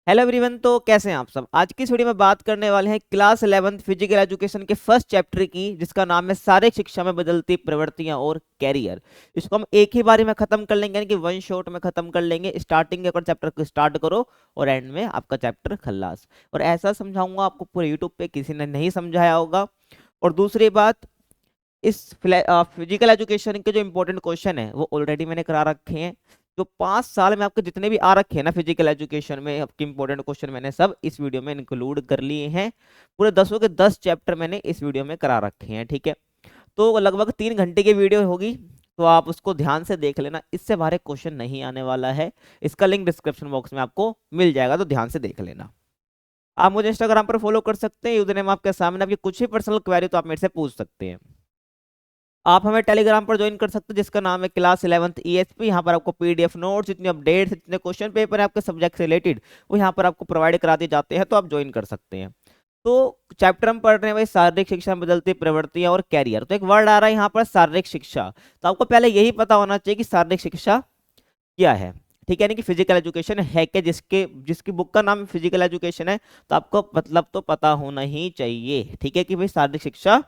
Hello everyone. तो कैसे हैं आप सब। आज की इस वीडियो में बात करने वाले हैं क्लास 11th फिजिकल एजुकेशन के फर्स्ट चैप्टर की, जिसका नाम है शारीरिक शिक्षा में बदलती प्रवृत्तियां और कैरियर। इसको हम एक ही बारी में खत्म कर लेंगे, यानी कि वन शॉट में खत्म कर लेंगे। स्टार्टिंग के चैप्टर को स्टार्ट करो और एंड में आपका चैप्टर खल्लास। और ऐसा समझाऊंगा आपको पूरे यूट्यूब पे किसी ने नहीं समझाया होगा। और दूसरी बात, इस फिजिकल एजुकेशन के जो इंपॉर्टेंट क्वेश्चन है वो ऑलरेडी मैंने करा रखे हैं। जो 5 साल में आपके जितने भी आ रखे हैं ना फिजिकल एजुकेशन में, आपके इंपॉर्टेंट क्वेश्चन मैंने सब इस वीडियो में इंक्लूड कर लिए हैं। पूरे 10 के 10 चैप्टर मैंने इस वीडियो में करा रखे हैं, ठीक है। तो लगभग 3 घंटे की वीडियो होगी, तो आप उसको ध्यान से देख लेना। इससे बाहर क्वेश्चन नहीं आने वाला है। इसका लिंक डिस्क्रिप्शन बॉक्स में आपको मिल जाएगा, तो ध्यान से देख लेना। आप मुझे इंस्टाग्राम पर फॉलो कर सकते हैं, यूजर नेम आपके सामने। आपकी कुछ भी पर्सनल क्वेरी तो आप मेरे से पूछ सकते हैं। आप हमें टेलीग्राम पर ज्वाइन कर सकते हैं, जिसका नाम है क्लास 11th ESP। यहाँ पर आपको पीडीएफ नोट्स, जितने अपडेट्स, जितने क्वेश्चन पेपर है आपके सब्जेक्ट से रिलेटेड, वो यहाँ पर आपको प्रोवाइड करा दिए जाते हैं, तो आप ज्वाइन कर सकते हैं। तो चैप्टर हम पढ़ रहे हैं भाई शारीरिक शिक्षा में बदलती प्रवृत्तियां और कैरियर। तो एक वर्ड आ रहा है यहाँ पर शारीरिक शिक्षा। तो आपको पहले यही पता होना चाहिए कि शारीरिक शिक्षा क्या है, ठीक है। यानी कि फिजिकल एजुकेशन है क्या, जिसकी बुक का नाम फिजिकल एजुकेशन है, तो आपको मतलब तो पता होना ही चाहिए, ठीक है, कि भाई शारीरिक शिक्षा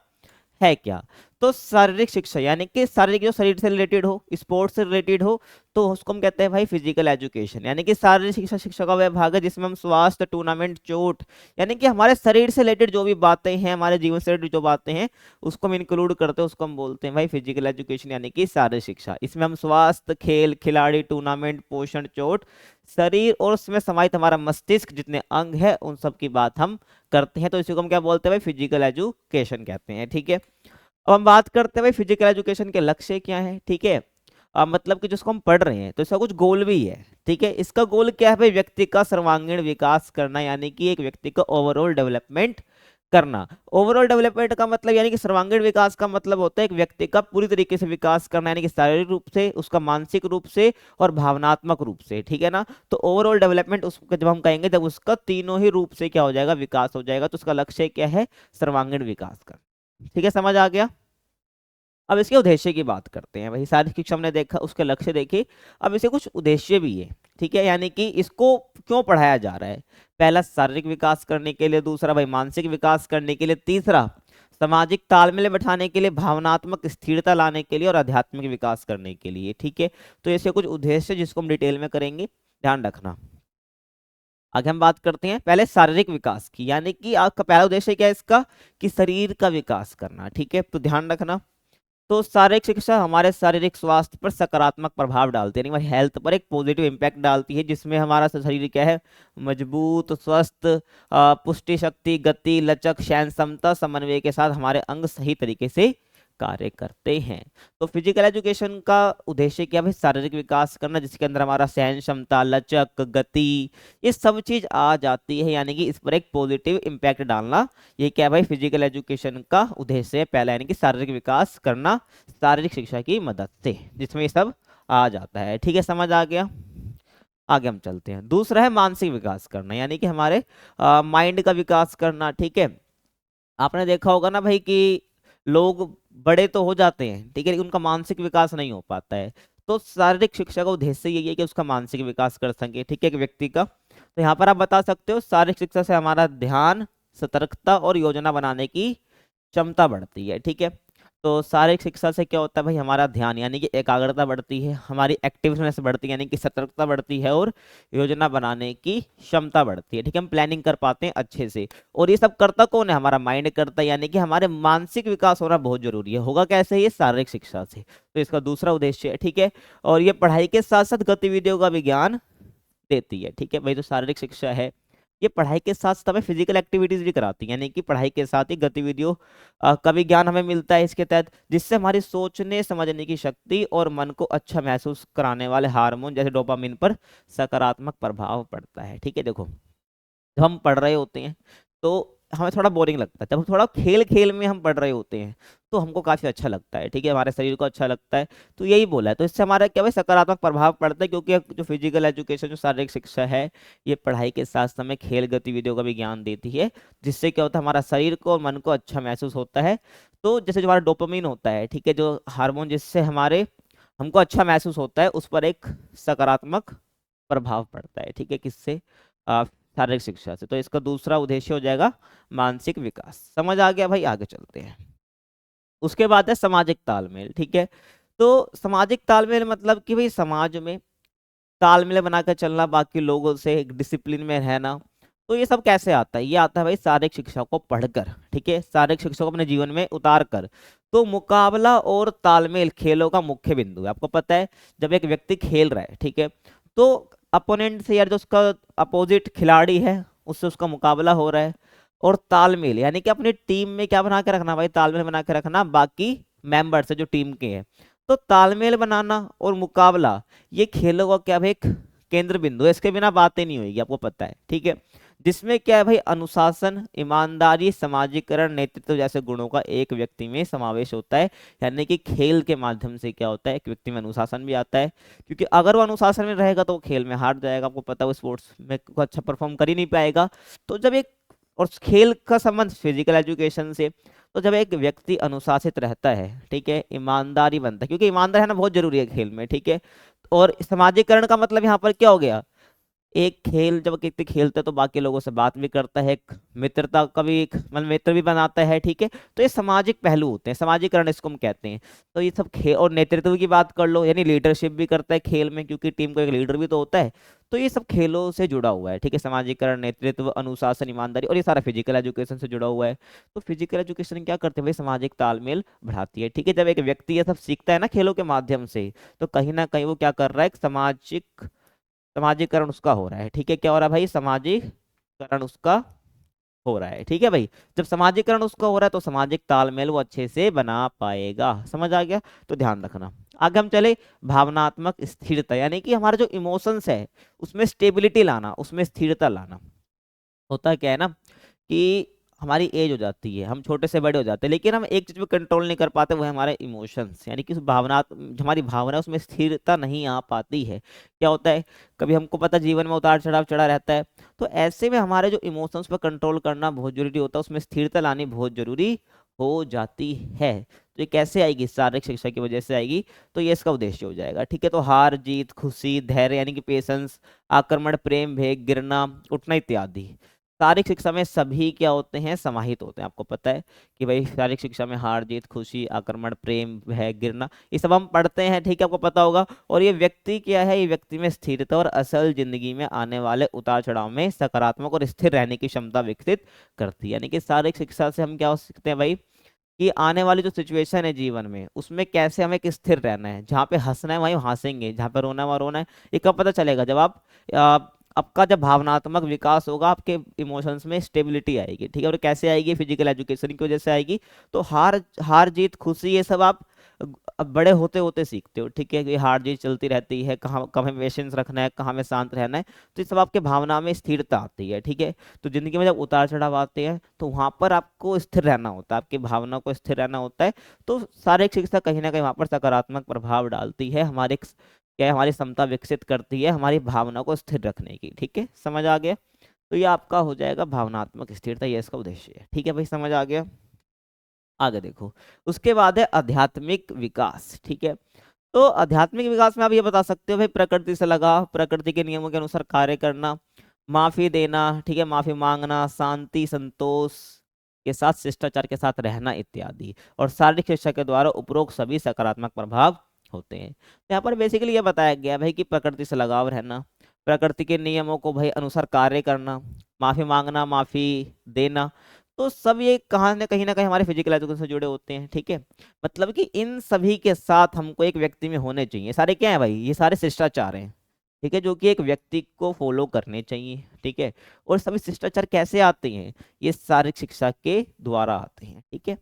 है क्या। तो शारीरिक शिक्षा यानी कि शारीरिक, जो शरीर से रिलेटेड हो, स्पोर्ट्स से रिलेटेड हो, तो उसको हम कहते हैं भाई फिजिकल एजुकेशन। यानी कि शारीरिक शिक्षा शिक्षा का वह भाग है जिसमें हम स्वास्थ्य, टूर्नामेंट, चोट, यानी कि हमारे शरीर से रिलेटेड जो भी बातें हैं, हमारे जीवन से रिलेटेड जो बातें हैं, उसको हम इंक्लूड करते हैं, उसको हम बोलते हैं भाई फिजिकल एजुकेशन, यानी कि शारीरिक शिक्षा। इसमें हम स्वास्थ्य, खेल, खिलाड़ी, टूर्नामेंट, पोषण, चोट, शरीर और उसमें समाहित हमारा मस्तिष्क, जितने अंग है, उन सब की बात हम करते हैं। तो इसी को हम क्या बोलते हैं भाई, फिजिकल एजुकेशन कहते हैं, ठीक है। अब हम बात करते हैं भाई फिजिकल एजुकेशन के लक्ष्य क्या है, ठीक है। मतलब कि जिसको हम पढ़ रहे हैं, तो इसका कुछ गोल भी है, ठीक है। इसका गोल क्या है भाई, व्यक्ति का सर्वांगीण विकास करना, यानी कि एक व्यक्ति का ओवरऑल डेवलपमेंट करना। ओवरऑल डेवलपमेंट का मतलब, यानी कि सर्वांगीण विकास का मतलब होता है एक व्यक्ति का पूरी तरीके से विकास करना, यानी कि शारीरिक रूप से, उसका मानसिक रूप से और भावनात्मक रूप से, ठीक है ना। तो ओवरऑल डेवलपमेंट उसको जब हम कहेंगे, जब उसका तीनों ही रूप से क्या हो जाएगा, विकास हो जाएगा, तो उसका लक्ष्य क्या है, सर्वांगीण विकास का, ठीक है। समझ आ गया। अब इसके उद्देश्य की बात करते हैं। वही शारीरिक शिक्षा हमने देखा, उसके लक्ष्य देखे। अब इसे कुछ उद्देश्य भी है, ठीक है। यानी कि इसको क्यों पढ़ाया जा रहा है। पहला शारीरिक विकास करने के लिए, दूसरा भाई मानसिक विकास करने के लिए, तीसरा सामाजिक तालमेल बैठाने के लिए, भावनात्मक स्थिरता लाने के लिए और आध्यात्मिक विकास करने के लिए, ठीक है। तो ऐसे कुछ उद्देश्य जिसको हम डिटेल में करेंगे, ध्यान रखना। आगे हम बात करते हैं पहले शारीरिक विकास की, यानी कि आपका पहला उद्देश्य क्या है इसका, कि शरीर का विकास करना, ठीक है। तो ध्यान रखना। तो शारीरिक शिक्षा हमारे शारीरिक स्वास्थ्य पर सकारात्मक प्रभाव डालती है, यानी हमारी हेल्थ पर एक पॉजिटिव इम्पैक्ट डालती है, जिसमें हमारा शरीर क्या है, मजबूत, स्वस्थ, पुष्टि शक्ति, गति, लचक, सहन क्षमता, समन्वय के साथ हमारे अंग सही तरीके से कार्य करते हैं। तो फिजिकल एजुकेशन का उद्देश्य क्या है, शारीरिक विकास करना, जिसके अंदर हमारा सहन क्षमता, लचक, गति, ये सब चीज आ जाती है, यानी कि इस पर एक पॉजिटिव इम्पैक्ट डालना। ये क्या है भाई, फिजिकल एजुकेशन का उद्देश्य है पहला, यानी कि शारीरिक विकास करना शारीरिक शिक्षा की मदद से, जिसमें ये सब आ जाता है, ठीक है। समझ आ गया। आगे हम चलते हैं। दूसरा है मानसिक विकास करना, यानी कि हमारे माइंड का विकास करना, ठीक है। आपने देखा होगा ना भाई कि लोग बड़े तो हो जाते हैं, ठीक है, लेकिन उनका मानसिक विकास नहीं हो पाता है। तो शारीरिक शिक्षा का उद्देश्य यही है कि उसका मानसिक विकास कर सके, ठीक है, एक व्यक्ति का। तो यहाँ पर आप बता सकते हो शारीरिक शिक्षा से हमारा ध्यान, सतर्कता और योजना बनाने की क्षमता बढ़ती है, ठीक है। तो शारीरिक शिक्षा से क्या होता है भाई, हमारा ध्यान यानी कि एकाग्रता बढ़ती है, हमारी एक्टिवनेस बढ़ती है यानी कि सतर्कता बढ़ती है, और योजना बनाने की क्षमता बढ़ती है, ठीक है। हम प्लानिंग कर पाते हैं अच्छे से। और ये सब करता कौन है, हमारा माइंड करता है, यानी कि हमारे मानसिक विकास होना बहुत जरूरी है। होगा कैसे, ये शारीरिक शिक्षा से। तो इसका दूसरा उद्देश्य है, ठीक है। और ये पढ़ाई के साथ साथ गतिविधियों का भी ज्ञान देती है, ठीक है भाई। तो शारीरिक शिक्षा है, ये पढ़ाई के साथ साथ हमें फिजिकल एक्टिविटीज भी कराती है, यानी कि पढ़ाई के साथ ही गतिविधियों का भी ज्ञान हमें मिलता है इसके तहत, जिससे हमारी सोचने समझने की शक्ति और मन को अच्छा महसूस कराने वाले हार्मोन जैसे डोपामिन पर सकारात्मक प्रभाव पड़ता है, ठीक है। देखो, जब हम पढ़ रहे होते हैं तो हमें थोड़ा बोरिंग लगता है, जब हम थोड़ा खेल खेल में हम पढ़ रहे होते हैं तो हमको काफी अच्छा लगता है, ठीक है, हमारे शरीर को अच्छा लगता है। तो यही बोला है, तो इससे हमारा क्या भाई सकारात्मक प्रभाव पड़ता है, क्योंकि जो फिजिकल एजुकेशन, जो शारीरिक शिक्षा है, ये पढ़ाई के साथ साथ हमें खेल गतिविधियों का भी ज्ञान देती है, जिससे क्या होता है, हमारा शरीर को और मन को अच्छा महसूस होता है। तो जैसे जो हमारा डोपामिन होता है, ठीक है, जो हार्मोन जिससे हमारे हमको अच्छा महसूस होता है, उस पर एक सकारात्मक प्रभाव पड़ता है, ठीक है, किससे, शारीरिक शिक्षा से। तो इसका दूसरा उद्देश्य हो जाएगा मानसिक विकास। समझ आ गया भाई, आगे चलते हैं। उसके बाद है सामाजिक तालमेल। ठीक है, तो सामाजिक तालमेल मतलब कि भाई समाज में तालमेल बनाकर चलना, बाकी लोगों से एक डिसिप्लिन में रहना। तो ये सब कैसे आता है? ये आता है भाई शारीरिक शिक्षा को पढ़कर। ठीक है, शारीरिक शिक्षा को अपने जीवन में उतार कर। तो मुकाबला और तालमेल खेलों का मुख्य बिंदु है। आपको पता है जब एक व्यक्ति खेल रहा है, ठीक है, तो अपोनेंट से, यार जो उसका अपोजिट खिलाड़ी है उससे उसका मुकाबला हो रहा है। और तालमेल यानी कि अपनी टीम में क्या बना के रखना भाई? तालमेल बना के रखना बाकी मेंबर्स है जो टीम के हैं। तो तालमेल बनाना और मुकाबला, ये खेलों का क्या भाई? एक केंद्र बिंदु है, इसके बिना बातें नहीं होगी, आपको पता है। ठीक है, जिसमें क्या है भाई? अनुशासन, ईमानदारी, समाजीकरण, नेतृत्व जैसे गुणों का एक व्यक्ति में समावेश होता है। यानी कि खेल के माध्यम से क्या होता है? एक व्यक्ति में अनुशासन भी आता है, क्योंकि अगर वो अनुशासन में रहेगा तो वो खेल में हार जाएगा। आपको पता है वो स्पोर्ट्स में को अच्छा परफॉर्म कर ही नहीं पाएगा। तो जब एक, और खेल का संबंध फिजिकल एजुकेशन से, तो जब एक व्यक्ति अनुशासित रहता है, ठीक है, ईमानदारी बनता है, क्योंकि ईमानदार रहना बहुत जरूरी है खेल में। ठीक है, और समाजीकरण का मतलब यहाँ पर क्या हो गया? एक खेल जब व्यक्ति खेलता है तो बाकी लोगों से बात भी करता है, एक मित्रता का भी, एक मतलब मित्र भी बनाता है। ठीक है, तो ये सामाजिक पहलू होते हैं, समाजीकरण इसको हम कहते हैं। तो ये सब खेल, और नेतृत्व की बात कर लो, यानी लीडरशिप भी करता है खेल में, क्योंकि टीम को एक लीडर भी तो होता है। तो ये सब खेलों से जुड़ा हुआ है। ठीक है, समाजीकरण, नेतृत्व, अनुशासन, ईमानदारी, और ये सारा फिजिकल एजुकेशन से जुड़ा हुआ है। तो फिजिकल एजुकेशन क्या करते हैं भाई? सामाजिक तालमेल बढ़ाती है। ठीक है, जब एक व्यक्ति ये सब सीखता है ना खेलों के माध्यम से, तो कहीं ना कहीं वो क्या कर रहा है? एक समाजीकरण उसका हो रहा है। ठीक है, क्या हो रहा है भाई? समाजीकरण उसका हो रहा है। ठीक है भाई, जब समाजीकरण उसका हो रहा है तो सामाजिक तालमेल वो अच्छे से बना पाएगा। समझ आ गया? तो ध्यान रखना। आगे हम चले, भावनात्मक स्थिरता, यानी कि हमारा जो इमोशंस है उसमें स्टेबिलिटी लाना, उसमें स्थिरता लाना। होता क्या है ना कि हमारी एज हो जाती है, हम छोटे से बड़े हो जाते हैं, लेकिन हम एक चीज पे कंट्रोल नहीं कर पाते, वो है हमारे इमोशंस। यानी कि उस भावना, जो हमारी भावना है उसमें स्थिरता नहीं आ पाती है। क्या होता है? कभी हमको पता जीवन में उतार चढ़ाव चढ़ा रहता है, तो ऐसे में हमारे जो इमोशंस पर कंट्रोल करना बहुत जरूरी होता है, उसमें स्थिरता लानी बहुत जरूरी हो जाती है। तो ये कैसे आएगी? शारीरिक शिक्षा की वजह से आएगी। तो ये इसका उद्देश्य हो जाएगा। ठीक है, तो हार जीत, खुशी, धैर्य यानी कि पेशेंस, आक्रमण, प्रेम, भेद, गिरना, उठना इत्यादि शारीरिक शिक्षा में सभी क्या होते हैं? समाहित होते हैं। आपको पता है कि भाई शारीरिक शिक्षा में हार जीत, खुशी, आक्रमण, प्रेम, भय, गिरना, ये सब हम पढ़ते हैं। ठीक है, आपको पता होगा। और ये व्यक्ति क्या है? ये व्यक्ति में स्थिरता और असल जिंदगी में आने वाले उतार चढ़ाव में सकारात्मक और स्थिर रहने की क्षमता विकसित करती है। यानी कि शारीरिक शिक्षा से हम क्या सीखते हैं भाई? कि आने वाली जो सिचुएशन है जीवन में, उसमें कैसे हमें एक स्थिर रहना है। जहाँ पे हंसना है वहीं हंसेंगे, जहाँ पे रोना है वहाँ रोना है। ये कब पता चलेगा? जब आपका जब भावनात्मक विकास होगा, आपके इमोशंस में स्टेबिलिटी आएगी। ठीक है, और कैसे आएगी? फिजिकल एजुकेशन की वजह से आएगी। तो हार हार जीत, खुशी, ये सब आप अब बड़े होते होते सीखते हो। ठीक है, कि हार जीत चलती रहती है, कहाँ कहाँ हमें पेशेंस रखना है, कहाँ हमें शांत रहना है। तो ये सब आपके भावना में स्थिरता आती है। ठीक है, तो जिंदगी में जब उतार चढ़ाव आते हैं तो वहां पर आपको स्थिर रहना होता है, आपकी भावना को स्थिर रहना होता है। तो शारीरिक शिक्षा कहीं ना कहीं वहां पर सकारात्मक प्रभाव डालती है, हमारे क्या है? हमारी क्षमता विकसित करती है हमारी भावना को स्थिर रखने की। ठीक है, समझ आ गया? तो ये आपका हो जाएगा भावनात्मक स्थिरता, ये इसका उद्देश्य है। ठीक है भाई, समझ आ गया? आगे देखो, उसके बाद है आध्यात्मिक विकास। ठीक है, तो आध्यात्मिक विकास में आप ये बता सकते हो भाई, प्रकृति से लगाव, प्रकृति के नियमों के अनुसार कार्य करना, माफी देना, ठीक है, माफी मांगना, शांति, संतोष के साथ, शिष्टाचार के साथ रहना इत्यादि। और शारीरिक शिक्षा के द्वारा उपरोक्त सभी सकारात्मक प्रभाव होते हैं। तो यहाँ पर बेसिकली ये बताया गया भाई कि प्रकृति से लगाव रहना, प्रकृति के नियमों को भाई अनुसार कार्य करना, माफी मांगना, माफी देना। तो सब ये कहाँ न कहीं हमारे फिजिकल एजुकेशन से जुड़े होते हैं। ठीक है, मतलब कि इन सभी के साथ हमको एक व्यक्ति में होने चाहिए। सारे क्या है भाई? ये सारे शिष्टाचार हैं। ठीक है, जो कि एक व्यक्ति को फॉलो करने चाहिए। ठीक है, और सभी शिष्टाचार कैसे आते हैं? ये शारीरिक शिक्षा के द्वारा आते हैं। ठीक है,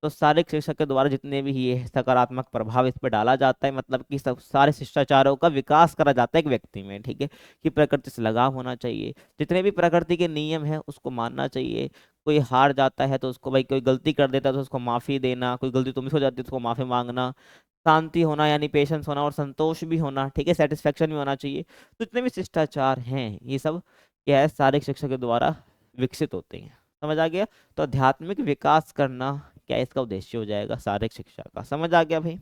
तो शारीरिक शिक्षा के द्वारा जितने भी ये सकारात्मक प्रभाव इस पर डाला जाता है, मतलब कि सब सारे शिष्टाचारों का विकास करा जाता है एक व्यक्ति में। ठीक है, कि प्रकृति से लगाव होना चाहिए, जितने भी प्रकृति के नियम हैं उसको मानना चाहिए। कोई हार जाता है तो उसको, भाई कोई गलती कर देता है तो उसको माफी देना, कोई गलती तुमसे हो जाती है तो उसको माफी मांगना, शांति होना यानी पेशेंस होना, और संतोष भी होना। ठीक है, सेटिस्फेक्शन भी होना चाहिए। तो जितने भी शिष्टाचार हैं ये सब क्या है? शारीरिक शिक्षा के द्वारा विकसित होते हैं। समझ आ गया? तो आध्यात्मिक विकास करना क्या इसका उद्देश्य हो जाएगा? शारीरिक शिक्षा का। समझ आ गया भाई?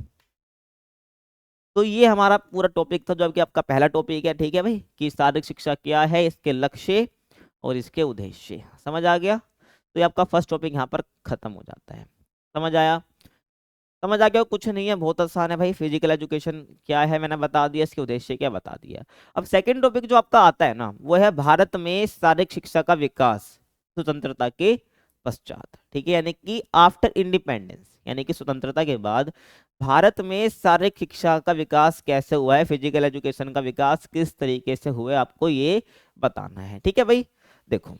तो ये हमारा पूरा टॉपिक था, जो कि आपका पहला टॉपिक है। ठीक है भाई, कि शारीरिक शिक्षा क्या है, इसके लक्ष्य और इसके उद्देश्य। समझ आ गया? तो ये आपका फर्स्ट टॉपिक यहाँ पर खत्म हो जाता है। समझ आया? समझ आ गया? कुछ नहीं है, बहुत आसान है भाई। फिजिकल एजुकेशन क्या है मैंने बता दिया, इसके उद्देश्य क्या बता दिया। अब सेकंड टॉपिक जो आपका आता है ना, वो है भारत में शारीरिक शिक्षा का विकास स्वतंत्रता के पश्चात। ठीक है, यानी कि आफ्टर इंडिपेंडेंस, यानी कि स्वतंत्रता के बाद भारत में शारीरिक शिक्षा का विकास कैसे हुआ है, फिजिकल एजुकेशन का विकास किस तरीके से हुआ है, आपको ये बताना है। ठीक है भाई, देखो,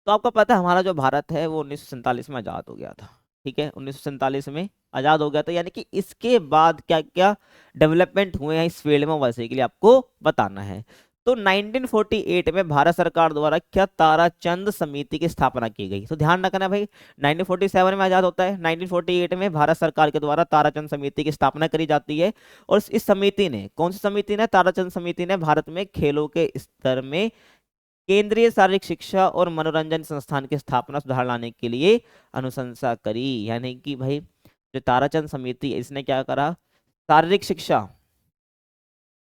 तो आपको पता है हमारा जो भारत है वो 1947 में आज़ाद हो गया था। ठीक है, 1947 में आज़ाद हो गया था, यानी कि इसके बाद क्या क्या डेवलपमेंट हुए हैं इस फील्ड में, वैसे के लिए आपको बताना है। तो 1948 में भारत सरकार द्वारा क्या ताराचंद समिति की स्थापना की गई। तो ध्यान रखना भाई, 1947 में आज़ाद होता है, 1948 में भारत सरकार के द्वारा ताराचंद समिति की स्थापना करी जाती है। और इस समिति ने, कौन सी समिति ने, ताराचंद समिति ने भारत में खेलों के स्तर में केंद्रीय शारीरिक शिक्षा और मनोरंजन संस्थान की स्थापना सुधार लाने के लिए अनुशंसा करी। यानी कि भाई जो ताराचंद समिति है, इसने क्या करा, शारीरिक शिक्षा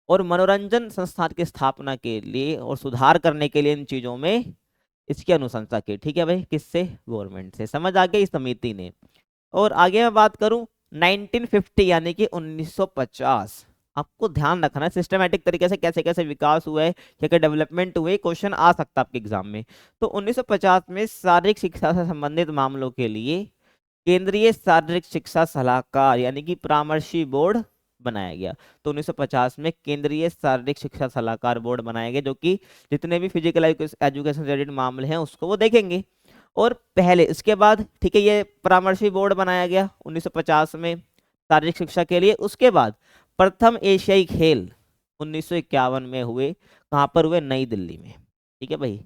और मनोरंजन संस्थान की स्थापना के लिए और सुधार करने के लिए इन चीजों में इसकी अनुशंसा की। ठीक है भाई, किससे, गवर्नमेंट से। समझ आ गया, इस समिति ने। और आगे मैं बात करूं 1950 यानी कि 1950, आपको ध्यान रखना है सिस्टमेटिक तरीके से कैसे कैसे विकास हुआ है, क्या क्या डेवलपमेंट हुए, क्वेश्चन आ सकता है आपके एग्जाम में। तो 1950 में शारीरिक शिक्षा से संबंधित मामलों के लिए केंद्रीय शारीरिक शिक्षा सलाहकार यानी कि परामर्शी बोर्ड बनाया गया। तो 1950 में केंद्रीय शारीरिक शिक्षा सलाहकार बोर्ड बनाया गया, जो कि जितने भी फिजिकल एजुकेशन से रिलेटेड मामले हैं उसको वो देखेंगे। और पहले इसके बाद, ठीक है, ये परामर्शी बोर्ड बनाया गया 1950 में शारीरिक शिक्षा के लिए। उसके बाद प्रथम एशियाई खेल 1951 में हुए, कहाँ पर हुए, नई दिल्ली में। ठीक है भाई,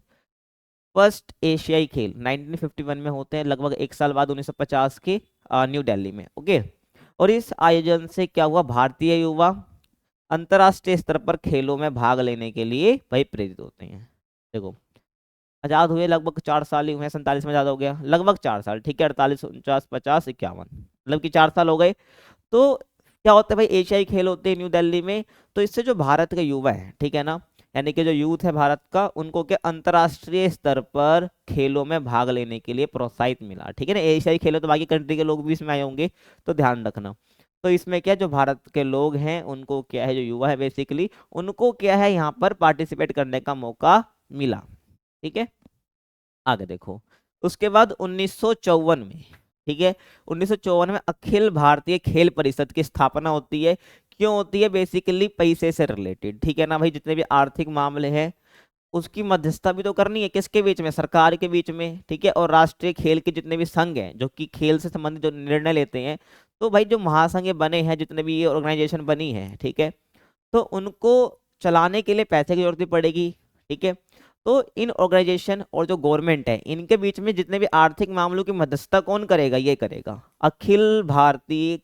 फर्स्ट एशियाई खेल 1951 में होते हैं, लगभग एक साल बाद 1950 के न्यू दिल्ली में। ओके, और इस आयोजन से क्या हुआ, भारतीय युवा अंतर्राष्ट्रीय स्तर पर खेलों में भाग लेने के लिए भाई प्रेरित होते हैं। देखो, आजाद हुए लगभग 4 साल ही हुए, 47 में आजाद हो गया, लगभग 4 साल। ठीक है, 48, 49, 50, 51, मतलब कि 4 साल हो गए। तो क्या होता है भाई, एशियाई खेल होते हैं न्यू दिल्ली में। तो इससे जो भारत के युवा है, ठीक है ना, यानी कि जो यूथ है भारत का, उनको क्या अंतर्राष्ट्रीय स्तर पर खेलों में भाग लेने के लिए प्रोत्साहित मिला। ठीक है ना, एशियाई खेलों तो बाकी कंट्री के लोग भी इसमें आए होंगे, तो ध्यान रखना। तो इसमें क्या, जो भारत के लोग हैं उनको क्या है, जो युवा है बेसिकली, उनको क्या है यहाँ पर पार्टिसिपेट करने का मौका मिला। ठीक है, आगे देखो, उसके बाद 1954 में, ठीक है, 1954 में अखिल भारतीय खेल परिषद की स्थापना होती है। क्यों होती है, बेसिकली पैसे से रिलेटेड। ठीक है ना भाई, जितने भी आर्थिक मामले हैं उसकी मध्यस्थता भी तो करनी है, किसके बीच में, सरकार के बीच में। ठीक है, और राष्ट्रीय खेल के जितने भी संघ हैं जो कि खेल से संबंधित जो निर्णय लेते हैं, तो भाई जो महासंघ बने हैं, जितने भी ये ऑर्गेनाइजेशन बनी है, ठीक है, तो उनको चलाने के लिए पैसे की जरूरत भी पड़ेगी। ठीक है, तो इन ऑर्गेनाइजेशन और जो गवर्नमेंट है, इनके बीच में जितने भी आर्थिक मामलों की मध्यस्थता कौन करेगा, ये करेगा अखिल भारतीय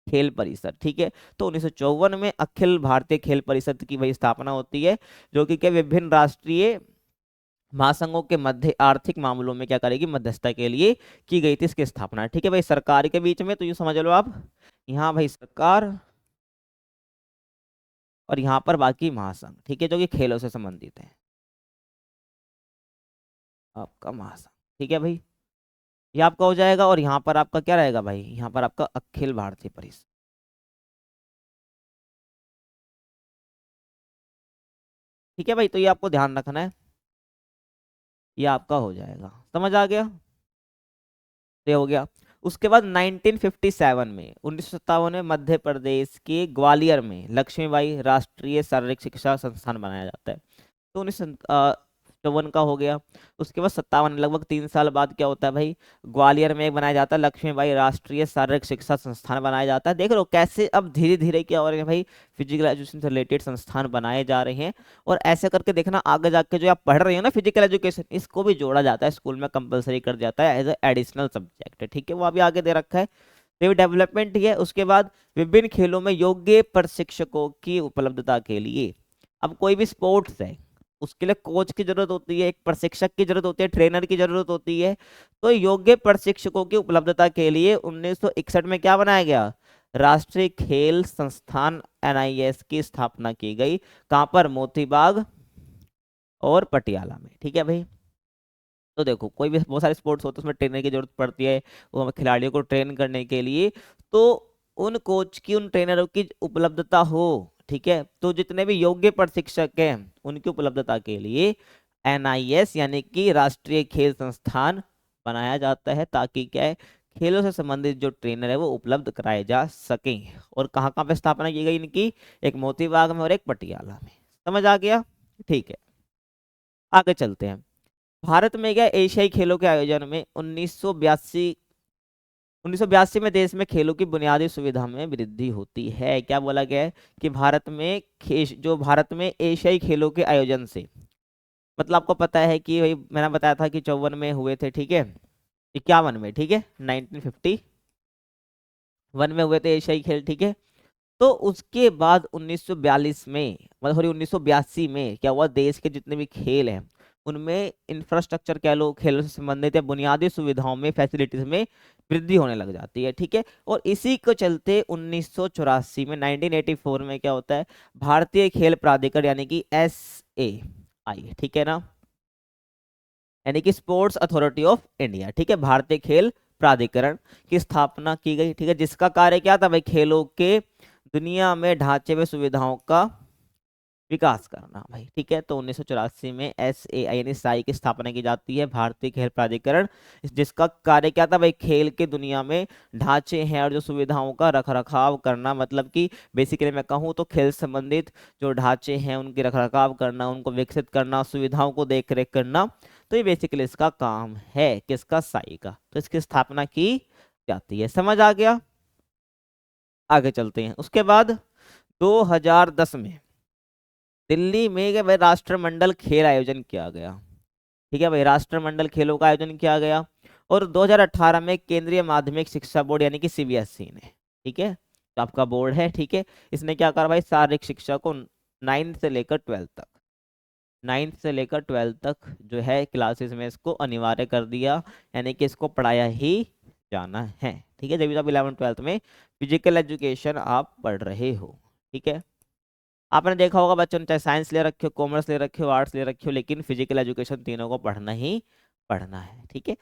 खेल परिषद। ठीक है, तो 1954 में अखिल भारतीय खेल परिषद की वही स्थापना होती है, जो कि क्या विभिन्न राष्ट्रीय महासंघों के मध्य आर्थिक मामलों में क्या करेगी, मध्यस्थता के लिए की गई थी इसकी स्थापना। ठीक है भाई, सरकार के बीच में, तो ये समझ लो आप, यहाँ भाई सरकार और यहाँ पर बाकी महासंघ, ठीक है, जो कि खेलों से संबंधित है, आपका महासंघ। ठीक है भाई, ये आपका हो जाएगा। और यहाँ पर आपका क्या रहेगा भाई, यहाँ पर आपका अखिल भारतीय परिषद। ठीक है भाई, तो ये आपको ध्यान रखना है, ये आपका हो जाएगा। समझ आ गया, ये हो गया। उसके बाद 1957 में, 1957 में मध्य प्रदेश के ग्वालियर में लक्ष्मीबाई राष्ट्रीय शारीरिक शिक्षा संस्थान बनाया जाता है। तो 1957 का हो गया। उसके बाद 57, लगभग 3 साल बाद क्या होता है भाई, ग्वालियर में एक बनाया जाता है लक्ष्मीबाई राष्ट्रीय शारीरिक शिक्षा संस्थान बनाया जाता है। देख लो कैसे अब धीरे धीरे क्या हो रहे हैं भाई, फिजिकल एजुकेशन से रिलेटेड संस्थान बनाए जा रहे हैं। और ऐसे करके देखना, आगे जाके जो आप पढ़ रहे हो ना फिजिकल एजुकेशन, इसको भी जोड़ा जाता है स्कूल में, कंपलसरी कर जाता है एज ए एडिशनल सब्जेक्ट। ठीक है, वो अभी आगे दे रखा है, तो ये डेवलपमेंट ही है। उसके बाद विभिन्न खेलों में योग्य प्रशिक्षकों की उपलब्धता के लिए, अब कोई भी स्पोर्ट्स है उसके लिए कोच की जरूरत होती है, एक प्रशिक्षक की जरूरत होती है, ट्रेनर की जरूरत होती है। तो योग्य प्रशिक्षकों की उपलब्धता के लिए 1961 में क्या बनाया गया, राष्ट्रीय खेल संस्थान एनआईएस की स्थापना की गई। कहां पर, मोती बाग और पटियाला में। ठीक है भाई। तो देखो कोई भी बहुत सारे स्पोर्ट्स होते हैं उसमें ट्रेनर की जरूरत पड़ती है, वो हमें खिलाड़ियों को ट्रेन करने के लिए। तो उन कोच की, उन ट्रेनरों की उपलब्धता हो, ठीक है, तो जितने भी योग्य प्रशिक्षक हैं उनकी उपलब्धता के लिए एनआईएस यानी कि राष्ट्रीय खेल संस्थान बनाया जाता है, ताकि क्या है, खेलों से संबंधित जो ट्रेनर है वो उपलब्ध कराए जा सकें। और कहाँ कहाँ पे स्थापना की गई इनकी? एक मोती बाग में और एक पटियाला में। समझ आ गया? ठीक है, आगे चलते हैं। भारत में क्या एशियाई खेलों के आयोजन में 1982 में देश में खेलों की बुनियादी सुविधा में वृद्धि होती है। क्या बोला गया है कि भारत में एशियाई खेलों के आयोजन से, मतलब आपको पता है कि भाई मैंने बताया था कि 54 में हुए थे, ठीक है, 51 में, ठीक है, 1951 में हुए थे एशियाई खेल, ठीक है। तो उसके बाद 1942 में, मतलब सॉरी 1982 में क्या हुआ, देश के जितने भी खेल हैं उनमें इंफ्रास्ट्रक्चर कह लो, खेलों से संबंधित या बुनियादी सुविधाओं में, फैसिलिटीज में वृद्धि होने लग जाती है, ठीक है। और इसी को चलते 1984 में, 1984 में क्या होता है, भारतीय खेल प्राधिकरण यानी कि SAI, ठीक है ना, यानी कि स्पोर्ट्स अथॉरिटी ऑफ इंडिया, ठीक है, भारतीय खेल प्राधिकरण की स्थापना की गई, ठीक है, जिसका कार्य क्या था भाई, खेलों के दुनिया में ढांचे व सुविधाओं का विकास करना भाई, ठीक है। तो 1984 में SAI यानी साई की स्थापना की जाती है, भारतीय खेल प्राधिकरण, जिसका कार्य क्या था भाई, खेल के दुनिया में ढांचे हैं और जो सुविधाओं का रख रखाव करना, मतलब कि बेसिकली मैं कहूँ तो खेल संबंधित जो ढांचे हैं उनके रख रखाव करना, उनको विकसित करना, सुविधाओं को देख रेख करना। तो ये बेसिकली इसका काम है, किसका? साई का। तो इसकी स्थापना की जाती है। समझ आ गया? आगे चलते हैं। उसके बाद 2010 में दिल्ली में क्या भाई, राष्ट्रमंडल खेल आयोजन किया गया, ठीक है भाई, राष्ट्रमंडल खेलों का आयोजन किया गया। और 2018 में केंद्रीय माध्यमिक शिक्षा बोर्ड यानी कि CBSE ने, ठीक है, तो आपका बोर्ड है, ठीक है, इसने क्या करा भाई, शारीरिक शिक्षा को 9th से लेकर 12th तक, 9th से लेकर 12th तक जो है क्लासेस में इसको अनिवार्य कर दिया, यानी कि इसको पढ़ाया ही जाना है, ठीक है। जब भी आप 11th 12th में फिजिकल एजुकेशन आप पढ़ रहे हो, ठीक है। आपने देखा होगा बच्चों ने चाहे साइंस ले रखे हो, कॉमर्स ले रखे हो, आर्ट्स ले रखे हो, लेकिन फिजिकल एजुकेशन तीनों को पढ़ना ही पढ़ना है, ठीक है।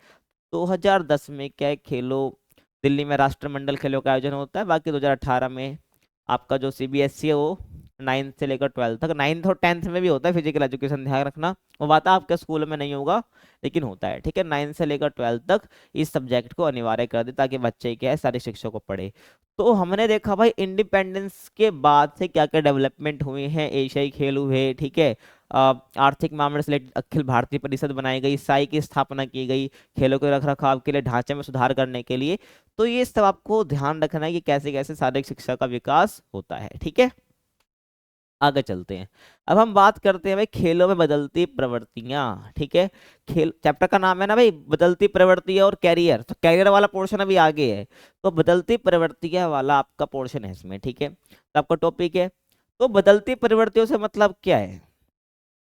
2010 में क्या है, खेलो दिल्ली में राष्ट्रमंडल खेलों का आयोजन होता है। बाकी 2018 में आपका जो CBSE है वो 9th से लेकर 12th तक, 9th और 10th में भी होता है फिजिकल एजुकेशन, ध्यान रखना। वो बात आपके स्कूल में नहीं होगा लेकिन होता है, ठीक है। 9th से लेकर 12th तक इस सब्जेक्ट को अनिवार्य कर दे, ताकि बच्चे क्या है, सारी शिक्षा को पढ़े। तो हमने देखा भाई इंडिपेंडेंस के बाद से क्या क्या डेवलपमेंट हुए हैं, एशियाई खेल हुए, ठीक है, आर्थिक मामले से रिलेटेड अखिल भारतीय परिषद बनाई गई, साई की स्थापना की गई, खेलों के रख रखाव के लिए, ढांचे में सुधार करने के लिए। तो ये सब आपको ध्यान रखना है कि कैसे कैसे शारीरिक शिक्षा का विकास होता है, ठीक है। आगे चलते हैं। अब हम बात करते हैं भाई खेलों में बदलती प्रवृत्तियां, ठीक है। खेल चैप्टर का नाम है ना भाई, बदलती प्रवृत्तियां और कैरियर, तो कैरियर वाला पोर्शन अभी आगे है, तो बदलती प्रवृत्तियां वाला आपका पोर्शन है इसमें, ठीक है। तो आपका टॉपिक है, तो बदलती प्रवृत्तियों से मतलब क्या है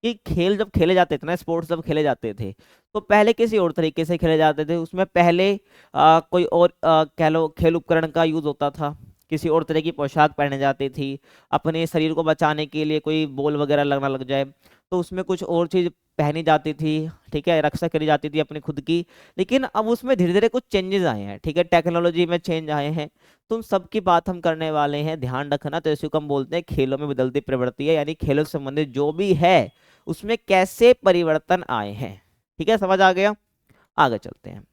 कि खेल जब खेले जाते थे ना, स्पोर्ट्स जब खेले जाते थे, तो पहले किसी और तरीके से खेले जाते थे। उसमें पहले कोई और कह लो खेल उपकरण का यूज होता था, किसी और तरह की पोशाक पहने जाती थी, अपने शरीर को बचाने के लिए कोई बॉल वगैरह लगना लग जाए तो उसमें कुछ और चीज पहनी जाती थी, ठीक है, रक्षा करी जाती थी अपनी खुद की। लेकिन अब उसमें धीरे धीरे कुछ चेंजेस आए हैं, ठीक है, टेक्नोलॉजी में चेंज आए हैं। तो उन सब की बात हम करने वाले हैं, ध्यान रखना। तो इसी को हम बोलते हैं खेलों में बदलती प्रवृत्ति है, यानी खेलों से संबंधित जो भी है उसमें कैसे परिवर्तन आए हैं, ठीक है, समझ आ गया। आगे चलते हैं।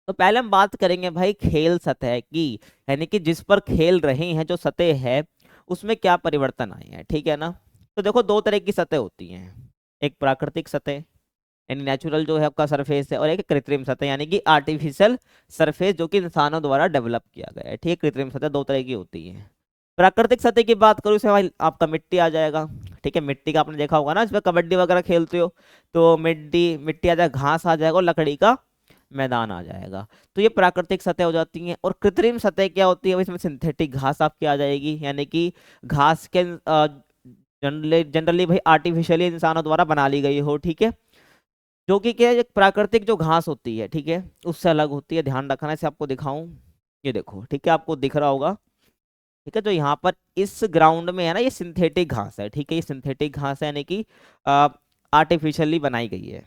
तो पहले हम बात करेंगे भाई खेल सतह की, यानी कि जिस पर खेल रहे हैं जो सतह है उसमें क्या परिवर्तन आए हैं, ठीक है ना। तो देखो दो तरह की सतह होती हैं, एक प्राकृतिक सतह यानी नेचुरल जो है आपका सरफेस है, और एक कृत्रिम सतह यानी कि आर्टिफिशियल सरफेस जो कि इंसानों द्वारा डेवलप किया गया है, ठीक है। कृत्रिम सतह दो तरह की होती है। प्राकृतिक सतह की बात करूँ इसमें भाई आपका मिट्टी आ जाएगा, ठीक है, मिट्टी का आपने देखा होगा ना, इसमें कबड्डी वगैरह खेलते हो तो मिट्टी मिट्टी आ जाएगा, घास आ जाएगा और लकड़ी का मैदान आ जाएगा। तो ये प्राकृतिक सतह हो जाती हैं। और कृत्रिम सतह क्या होती है, इसमें सिंथेटिक घास आपकी आ जाएगी, यानी कि घास के जनरली जनरली भाई आर्टिफिशियली इंसानों द्वारा बना ली गई हो, ठीक है, जो कि क्या है, एक प्राकृतिक जो घास होती है, ठीक है, उससे अलग होती है। ध्यान रखना, इसे आपको दिखाऊं, ये देखो, ठीक है, आपको दिख रहा होगा, ठीक है, जो यहाँ पर इस ग्राउंड में है ना, ये सिंथेटिक घास है, ठीक है, ये सिंथेटिक घास है, यानी कि आर्टिफिशियली बनाई गई है।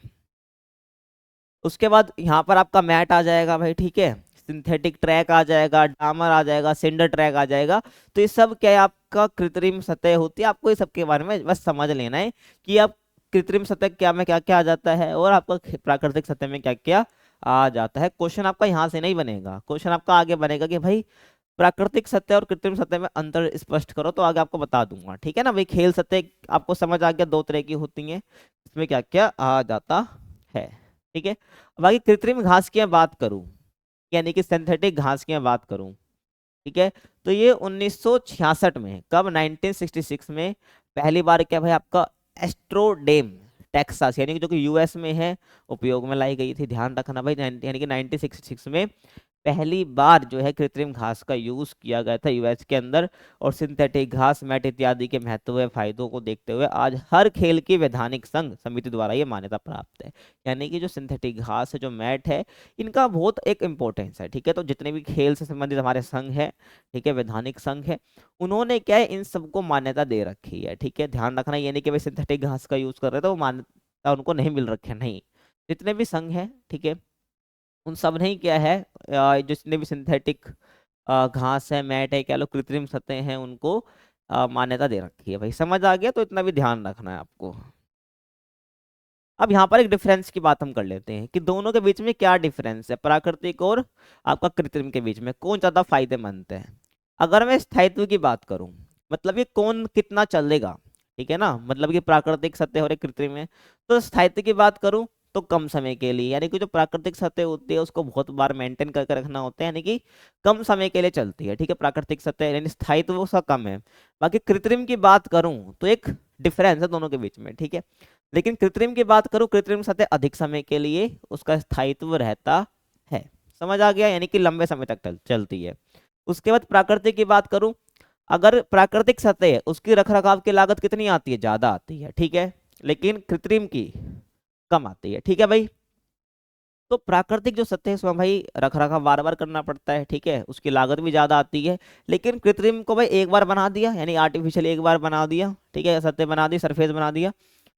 उसके बाद यहाँ पर आपका मैट आ जाएगा भाई, ठीक है, सिंथेटिक ट्रैक आ जाएगा, डामर आ जाएगा, सिंडर ट्रैक आ जाएगा। तो ये सब क्या है, आपका कृत्रिम सतह होती है। आपको ये सब के बारे में बस समझ लेना है कि आप कृत्रिम सतह क्या में क्या क्या आ जाता है और आपका प्राकृतिक सतह में क्या क्या आ जाता है। क्वेश्चन आपका यहाँ से नहीं बनेगा, क्वेश्चन आपका आगे बनेगा कि भाई प्राकृतिक सतह और कृत्रिम सतह में अंतर स्पष्ट करो, तो आगे आपको बता दूंगा, ठीक है ना भाई। खेल सतह आपको समझ आ गया, दो तरह की होती हैं, इसमें क्या क्या आ जाता है, ठीक है। बाकी कृत्रिम घास की मैं बात करूं, यानी कि सिंथेटिक घास की मैं बात करूं, ठीक है, तो ये 1966 में, कब, 1966 में पहली बार क्या भाई आपका एस्ट्रोडेम टेक्सास, यानी कि जो कि यूएस में है, उपयोग में लाई गई थी। ध्यान रखना भाई, यानी कि 1966 में पहली बार जो है कृत्रिम घास का यूज किया गया था यूएस के अंदर। और सिंथेटिक घास, मैट इत्यादि के महत्व व फायदों को देखते हुए आज हर खेल की वैधानिक संघ समिति द्वारा ये मान्यता प्राप्त है। यानी कि जो सिंथेटिक घास है, जो मैट है, इनका बहुत एक इम्पोर्टेंस है, ठीक है। तो जितने भी खेल से संबंधित हमारे संघ है, ठीक है, वैधानिक संघ है, उन्होंने क्या है, इन सबको मान्यता दे रखी है, ठीक है। ध्यान रखना, ये नहीं कि भाई सिंथेटिक घास का यूज कर रहे थे वो मान्यता उनको नहीं मिल रखी है, नहीं, जितने भी संघ है, ठीक है, उन सब ने ही क्या है, जितने भी सिंथेटिक घास है, मैट है, कह लो कृत्रिम सतह हैं, उनको मान्यता दे रखी है भाई। समझ आ गया, तो इतना भी ध्यान रखना है आपको। अब यहाँ पर एक डिफरेंस की बात हम कर लेते हैं कि दोनों के बीच में क्या डिफरेंस है, प्राकृतिक और आपका कृत्रिम के बीच में कौन ज्यादा फायदेमंद है। अगर मैं स्थायित्व की बात करूं, मतलब ये कौन कितना चलेगा, ठीक है ना, मतलब कि प्राकृतिक सत्य और एक कृत्रिम है। तो स्थायित्व की बात करूं तो कम समय के लिए, यानी कि जो प्राकृतिक सत्य होती है उसको बहुत बार मेंटेन करके रखना होता है, यानी कि कम समय के लिए चलती है, ठीक है, प्राकृतिक सत्य, यानी स्थायित्व उसका कम है। बाकी कृत्रिम की बात करूं तो एक डिफरेंस है दोनों के बीच में, ठीक है। लेकिन कृत्रिम की बात करूं, कृत्रिम सतह अधिक समय के लिए उसका स्थायित्व रहता है। समझ आ गया, यानी कि लंबे समय तक चलती है। उसके बाद प्राकृतिक की बात करूं, अगर प्राकृतिक सतह है उसकी रखरखाव की लागत कितनी आती है, ज्यादा आती है, ठीक है, लेकिन कृत्रिम की कम आती है, ठीक है भाई। तो प्राकृतिक जो सतह है उसमें भाई रखरखाव बार बार करना पड़ता है, ठीक है, उसकी लागत भी ज्यादा आती है। लेकिन कृत्रिम को भाई एक बार बना दिया, यानी आर्टिफिशियल एक बार बना दिया, ठीक है, सतह बना दी, सरफेस बना दिया,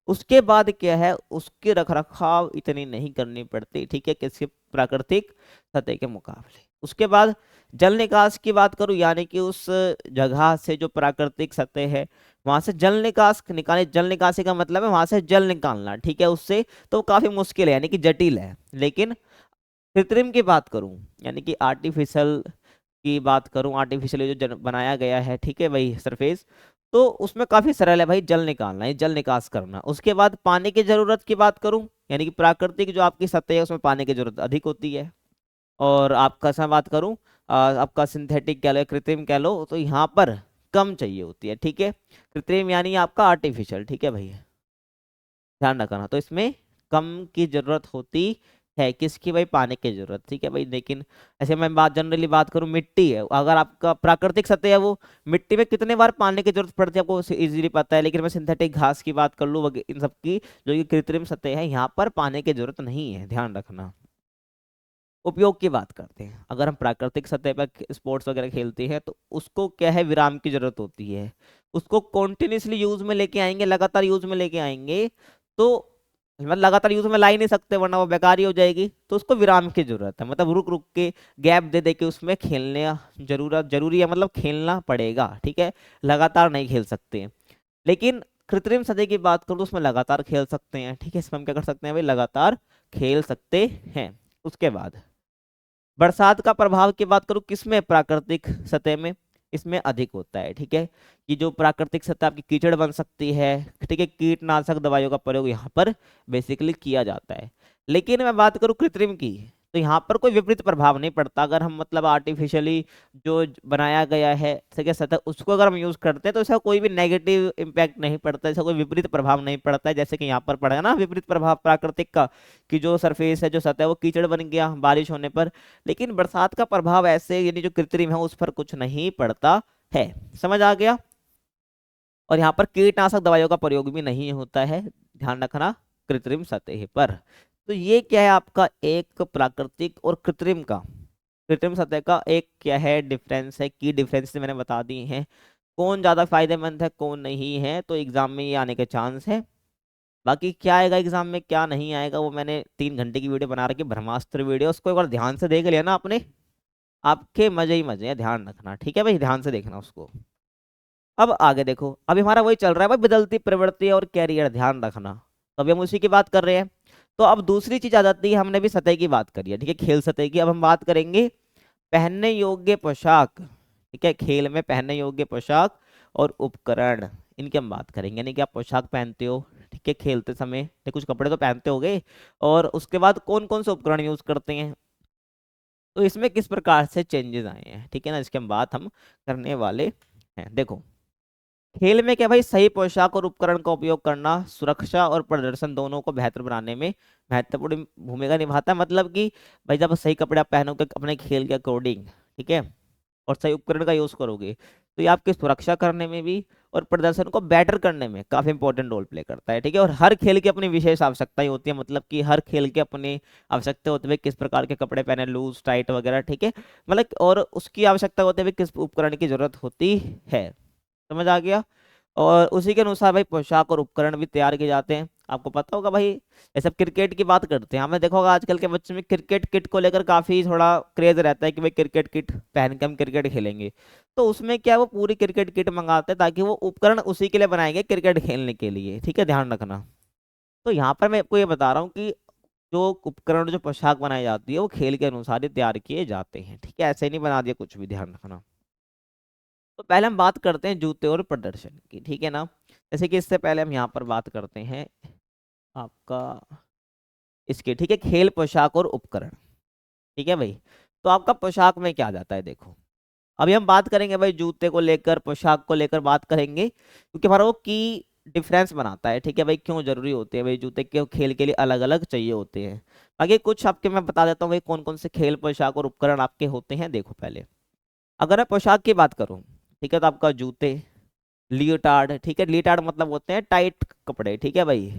उसके बाद क्या है, उसकी रखरखाव इतनी नहीं करनी पड़ती, ठीक है, किसी प्राकृतिक सतह के मुकाबले। उसके बाद जल निकास की बात करूं, यानी कि उस जगह से जो प्राकृतिक सतह है वहां से जल निकास निकाले, जल निकासी का मतलब है वहां से जल निकालना, ठीक है, उससे तो काफी मुश्किल है, यानी कि जटिल है। लेकिन कृत्रिम की बात करूं, यानी कि आर्टिफिशियल की बात करूं, आर्टिफिशियल जो बनाया गया है, ठीक है भाई, सरफेस, तो उसमें काफी सरल है भाई, जल निकालना है, जल निकास करना। उसके बाद पानी की जरूरत की बात करूं, यानी कि प्राकृतिक जो आपकी सतह है उसमें पानी की जरूरत अधिक होती है। और आपका से बात करूं, आपका सिंथेटिक कह लो, कृत्रिम कह लो, तो यहाँ पर कम चाहिए होती है, ठीक है। कृत्रिम यानी आपका आर्टिफिशियल, ठीक है भाई, ध्यान रखना। तो इसमें कम की जरूरत होती है, किसकी भाई, पानी की जरूरत, ठीक है भाई। लेकिन ऐसे मैं बात जनरली बात करूं, मिट्टी है, अगर आपका प्राकृतिक सतह है वो, मिट्टी में कितने बार पानी की जरूरत पड़ती है आपको इजीली पता है। लेकिन मैं सिंथेटिक घास की बात कर लूँ, इन सब की जो ये कृत्रिम सतह है, यहाँ पर पानी की जरूरत नहीं है, ध्यान रखना। उपयोग की बात करते हैं, अगर हम प्राकृतिक सतह पर स्पोर्ट्स वगैरह खेलते हैं तो उसको क्या है, विराम की जरूरत होती है। उसको कॉन्टिन्यूसली यूज में लेके आएंगे, लगातार यूज में लेके आएंगे, तो मतलब लगातार यूज में ला ही नहीं सकते वरना वो बेकार ही हो जाएगी, तो उसको विराम की जरूरत है, मतलब रुक रुक के, गैप दे दे के उसमें खेलने जरूरी है, मतलब खेलना पड़ेगा, ठीक है, लगातार नहीं खेल सकते। लेकिन कृत्रिम सतह की बात करूँ तो उसमें लगातार खेल सकते हैं, ठीक है, इसमें हम क्या कर सकते हैं भाई, लगातार खेल सकते हैं। उसके बाद बरसात का प्रभाव की बात करूं, किसमें, प्राकृतिक सतह में, इसमें अधिक होता है, ठीक है, कि जो प्राकृतिक सतह आपकी कीचड़ बन सकती है, ठीक है, कीटनाशक दवाइयों का प्रयोग यहाँ पर बेसिकली किया जाता है। लेकिन मैं बात करूं कृत्रिम की, तो यहाँ पर कोई विपरीत प्रभाव नहीं पड़ता। अगर हम मतलब आर्टिफिशियली जो बनाया गया है, ठीक है, सतह, उसको अगर हम यूज करते हैं तो इसका कोई भी नेगेटिव इम्पैक्ट नहीं पड़ता, इसका कोई विपरीत प्रभाव नहीं पड़ता है, जैसे कि यहाँ पर पड़ा है ना विपरीत प्रभाव प्राकृतिक का, कि जो सरफेस है, जो सतह है, वो कीचड़ बन गया बारिश होने पर। लेकिन बरसात का प्रभाव ऐसे, यानी जो कृत्रिम है उस पर कुछ नहीं पड़ता है। समझ आ गया। और यहाँ पर कीटनाशक दवाइयों का प्रयोग भी नहीं होता है, ध्यान रखना, कृत्रिम सतह पर। तो ये क्या है आपका एक प्राकृतिक और कृत्रिम का, कृत्रिम सतह का एक क्या है डिफरेंस है, की डिफरेंस मैंने बता दी है, कौन ज्यादा फायदेमंद है कौन नहीं है, तो एग्जाम में ये आने के चांस है। बाकी क्या आएगा एग्जाम में क्या नहीं आएगा वो मैंने 3 घंटे की वीडियो बना रखी, ब्रह्मास्त्र वीडियो, उसको एक बार ध्यान से देख लिया ना आपने, आपके मजे ही मजे हैं, ध्यान रखना ठीक है भाई, ध्यान से देखना उसको। अब आगे देखो, अभी हमारा वही चल रहा है भाई, बदलती प्रवृत्ति और कैरियर, ध्यान रखना। तो अभी हम उसी की बात कर रहे हैं। तो अब दूसरी चीज आ जाती है, हमने भी सतह की बात करी है ठीक है, खेल सतह की। अब हम बात करेंगे पहनने योग्य पोशाक, ठीक है, खेल में पहनने योग्य पोशाक और उपकरण, इनकी हम बात करेंगे। यानी कि आप पोशाक पहनते हो ठीक है खेलते समय, ये कुछ कपड़े तो पहनते होगे, और उसके बाद कौन कौन से उपकरण यूज करते हैं, तो इसमें किस प्रकार से चेंजेस आए हैं, ठीक है ना, इसकी हम बात हम करने वाले हैं। देखो, खेल में क्या भाई, सही पोशाक और उपकरण का उपयोग करना सुरक्षा और प्रदर्शन दोनों को बेहतर बनाने में महत्वपूर्ण भूमिका निभाता है। मतलब कि भाई जब सही कपड़े आप पहनोगे अपने खेल के अकॉर्डिंग, ठीक है, और सही उपकरण का यूज करोगे, तो ये आपकी सुरक्षा करने में भी और प्रदर्शन को बेटर करने में काफी इंपॉर्टेंट रोल प्ले करता है, ठीक है। और हर खेल की अपनी विशेष आवश्यकताएं होती है, मतलब कि हर खेल के अपनी आवश्यकता होती है किस प्रकार के कपड़े पहने, लूज टाइट वगैरह, ठीक है, मतलब, और उसकी आवश्यकता होती है किस उपकरण की जरूरत होती है। समझ आ गया। और उसी के अनुसार भाई पोशाक और उपकरण भी तैयार किए जाते हैं। आपको पता होगा भाई, जैसे क्रिकेट की बात करते हैं, हमें देखा होगा आजकल के बच्चे में क्रिकेट किट को लेकर काफी थोड़ा क्रेज रहता है कि भाई क्रिकेट किट पहन के हम क्रिकेट खेलेंगे। तो उसमें क्या है, वो पूरी क्रिकेट किट मंगाते हैं ताकि वो उपकरण उसी के लिए बनाएंगे क्रिकेट खेलने के लिए, ठीक है, ध्यान रखना। तो यहाँ पर मैं आपको ये बता रहा हूँ कि जो उपकरण जो पोशाक बनाई जाती है वो खेल के अनुसार ही तैयार किए जाते हैं, ठीक है, ऐसे नहीं बना दिया कुछ भी, ध्यान रखना। तो पहले हम बात करते हैं जूते और प्रदर्शन की, ठीक है ना। जैसे कि इससे पहले हम यहाँ पर बात करते हैं आपका इसके, ठीक है, खेल पोशाक और उपकरण, ठीक है भाई। तो आपका पोशाक में क्या आ जाता है, देखो अभी हम बात करेंगे भाई जूते को लेकर, पोशाक को लेकर बात करेंगे, क्योंकि हमारा वो की डिफरेंस बनाता है, ठीक है भाई, क्यों जरूरी होते हैं भाई जूते, क्यों खेल के लिए अलग अलग चाहिए होते हैं। आगे कुछ आपके मैं बता देता हूँ भाई कौन कौन से खेल पोशाक और उपकरण आपके होते हैं। देखो पहले अगर मैं पोशाक की बात करूँ, ठीक है, तो आपका जूते, लियोटार्ड, ठीक है, लियोटार्ड मतलब होते हैं टाइट कपड़े, ठीक है भाई,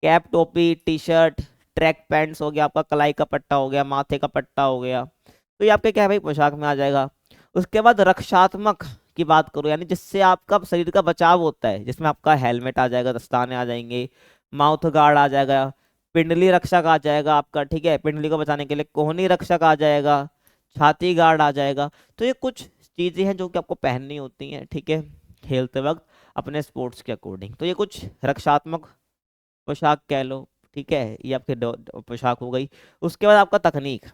कैप, टोपी, टी शर्ट, ट्रैक पैंट्स हो गया आपका, कलाई का पट्टा हो गया, माथे का पट्टा हो गया, तो ये आपके क्या है भाई पोशाक में आ जाएगा। उसके बाद रक्षात्मक की बात करो, यानी जिससे आपका शरीर का बचाव होता है, जिसमें आपका हेलमेट आ जाएगा, दस्ताने आ जाएंगे, माउथ गार्ड आ जाएगा, पिंडली रक्षक आ जाएगा आपका, ठीक है, पिंडली को बचाने के लिए कोहनी रक्षक आ जाएगा, छाती गार्ड आ जाएगा। तो ये कुछ चीजें हैं जो कि आपको पहननी होती हैं, ठीक है, खेलते वक्त अपने स्पोर्ट्स के अकॉर्डिंग। तो ये कुछ रक्षात्मक पोशाक कह लो, ठीक है, ये आपके पोशाक हो गई। उसके बाद आपका तकनीक,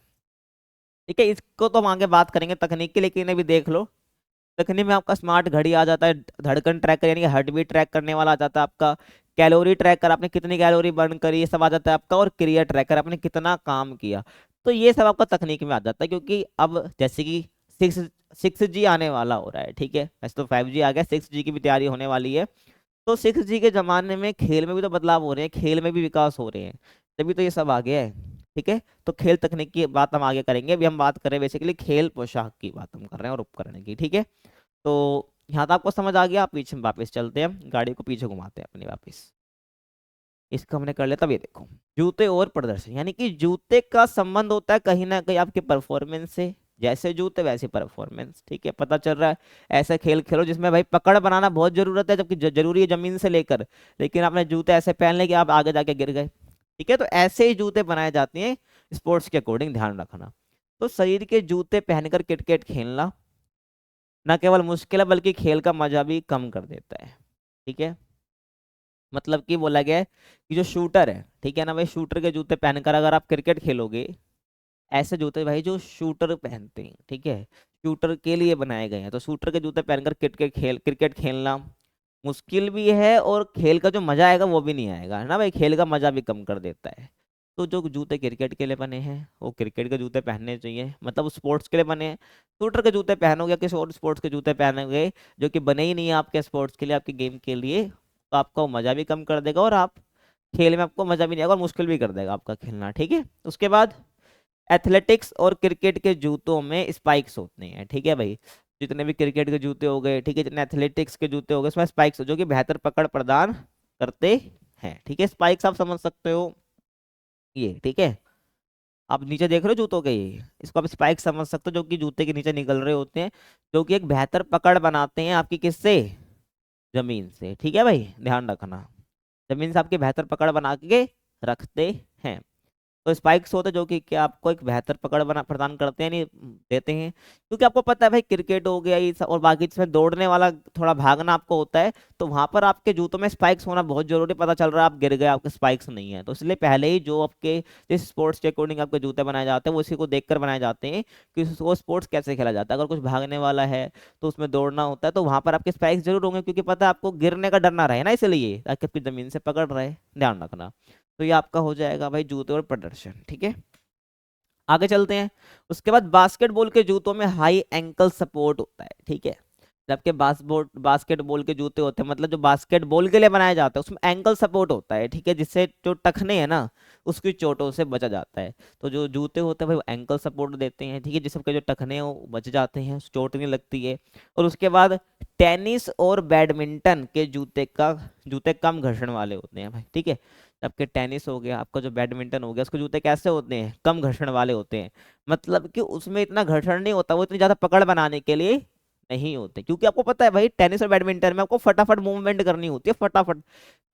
ठीक है, इसको तो हम आगे बात करेंगे तकनीक की, लेकिन अभी देख लो तकनीक में आपका स्मार्ट घड़ी आ जाता है, धड़कन ट्रैकर यानी कि हार्ट बीट ट्रैक करने वाला आ जाता है आपका, कैलोरी ट्रैकर आपने कितनी कैलोरी बर्न करी ये सब आ जाता है आपका, और क्रिया ट्रैकर आपने कितना काम किया। तो ये सब आपका तकनीक में आ जाता है, क्योंकि अब जैसे कि सिक्स 6G आने वाला हो रहा है, ठीक है, वैसे तो 5G आ गया, 6G की भी तैयारी होने वाली है। तो 6G के जमाने में खेल में भी तो बदलाव हो रहे हैं, खेल में भी विकास हो रहे हैं, तभी तो ये सब आ गया है, ठीक है। तो खेल तकनीक की बात हम आगे करेंगे, अभी हम बात करें बेसिकली खेल पोशाक की बात हम कर रहे हैं और उपकरण की, ठीक है। तो यहाँ तक आपको समझ आ गया, आप पीछे वापस चलते हैं, गाड़ी को पीछे घुमाते हैं अपनी वापस, इसका हमने कर लिया। तब ये देखो जूते और प्रदर्शन, यानी कि जूते का संबंध होता है कहीं ना कहीं आपके परफॉर्मेंस से, जैसे जूते वैसे परफॉर्मेंस, ठीक है, पता चल रहा है। ऐसे खेल खेलो जिसमें भाई पकड़ बनाना बहुत जरूरत है, जबकि जरूरी है जमीन से लेकर, लेकिन आपने जूते ऐसे पहन ले कि आप आगे जाके गिर गए, ठीक है। तो ऐसे ही जूते बनाए जाते हैं स्पोर्ट्स के अकॉर्डिंग, ध्यान रखना। तो शरीर के जूते पहनकर क्रिकेट खेलना न केवल मुश्किल है बल्कि खेल का मजा भी कम कर देता है, ठीक है। मतलब कि बोला गया है कि जो शूटर है, ठीक है ना भाई, शूटर के जूते पहनकर अगर आप क्रिकेट खेलोगे, ऐसे जूते भाई जो शूटर पहनते हैं, ठीक है, शूटर के लिए बनाए गए हैं, तो शूटर के जूते पहनकर क्रिकेट खेलना मुश्किल भी है, और खेल का जो मजा आएगा वो भी नहीं आएगा, है ना भाई, खेल का मजा भी कम कर देता है। तो जो जूते क्रिकेट के लिए बने हैं वो क्रिकेट के जूते पहनने चाहिए, मतलब स्पोर्ट्स के लिए बने हैं। शूटर के जूते पहनोगे, किसी और स्पोर्ट्स के जूते पहनोगे जो कि बने ही नहीं है आपके स्पोर्ट्स के लिए, आपके गेम के लिए, तो आपका वो मजा भी कम कर देगा, और आप खेल में आपको मजा भी नहीं आएगा, और मुश्किल भी कर देगा आपका खेलना, ठीक है। उसके बाद एथलेटिक्स और क्रिकेट के जूतों में स्पाइक्स होते हैं, ठीक है भाई, जितने भी क्रिकेट के जूते हो गए, ठीक है, जितने एथलेटिक्स के जूते हो गए, उसमें स्पाइक्स जो कि बेहतर पकड़ प्रदान करते हैं, ठीक है। स्पाइक्स आप समझ सकते हो, ये ठीक है, आप नीचे देख रहे हो जूतों के, ये इसको आप स्पाइक समझ सकते हो, जो कि जूते के नीचे निकल रहे होते हैं, जो कि एक बेहतर पकड़ बनाते हैं आपकी किससे, जमीन से, ठीक है भाई, ध्यान रखना। जमीन से आपकी बेहतर पकड़ बना के रखते हैं। तो स्पाइक्स होते हैं जो कि क्या आपको एक बेहतर पकड़ बना प्रदान करते हैं, नहीं देते हैं, क्योंकि आपको पता है भाई क्रिकेट हो गया ये सब और बाकी इसमें दौड़ने वाला थोड़ा भागना आपको होता है, तो वहां पर आपके जूतों में स्पाइक्स होना बहुत जरूरी। पता चल रहा है आप गिर गए, आपके स्पाइक्स नहीं है, तो इसलिए पहले ही जो आपके जिस स्पोर्ट्स के अकॉर्डिंग आपके जूते बनाए जाते हैं वो इसी को देखकर बनाए जाते हैं कि वो स्पोर्ट्स कैसे खेला जाता है। अगर कुछ भागने वाला है तो उसमें दौड़ना होता है, तो वहां पर आपके स्पाइक्स जरूर होंगे, क्योंकि पता है आपको गिरने का डर ना रहे ना, इसलिए ताकि आपकी जमीन से पकड़ रहे, ध्यान रखना। तो ये आपका हो जाएगा भाई जूते और प्रदर्शन, ठीक है। आगे चलते हैं। उसके बाद बास्केटबॉल के जूतों में हाई एंकल सपोर्ट होता है, ठीक है। जबकि बास्केटबॉल के जूते होते हैं, मतलब जो बास्केटबॉल के लिए बनाया जाता है उसमें एंकल सपोर्ट होता है, ठीक है, जिससे जो टखने हैं ना उसकी चोटों से बचा जाता है। तो जो जूते होते हैं भाई वो एंकल सपोर्ट देते हैं, ठीक है, जिसके जो टखने हैं वो बच जाते हैं, चोट नहीं लगती है। और उसके बाद टेनिस और बैडमिंटन के जूते कम घर्षण वाले होते हैं भाई, ठीक है। जबकि टेनिस हो गया, आपका जो बैडमिंटन हो गया, उसके जूते कैसे होते हैं, कम घर्षण वाले होते हैं। मतलब कि उसमें इतना घर्षण नहीं होता, वो इतनी ज्यादा पकड़ बनाने के लिए नहीं होते, क्योंकि आपको पता है भाई टेनिस और बैडमिंटन में आपको फटाफट मूवमेंट करनी होती है, फटाफट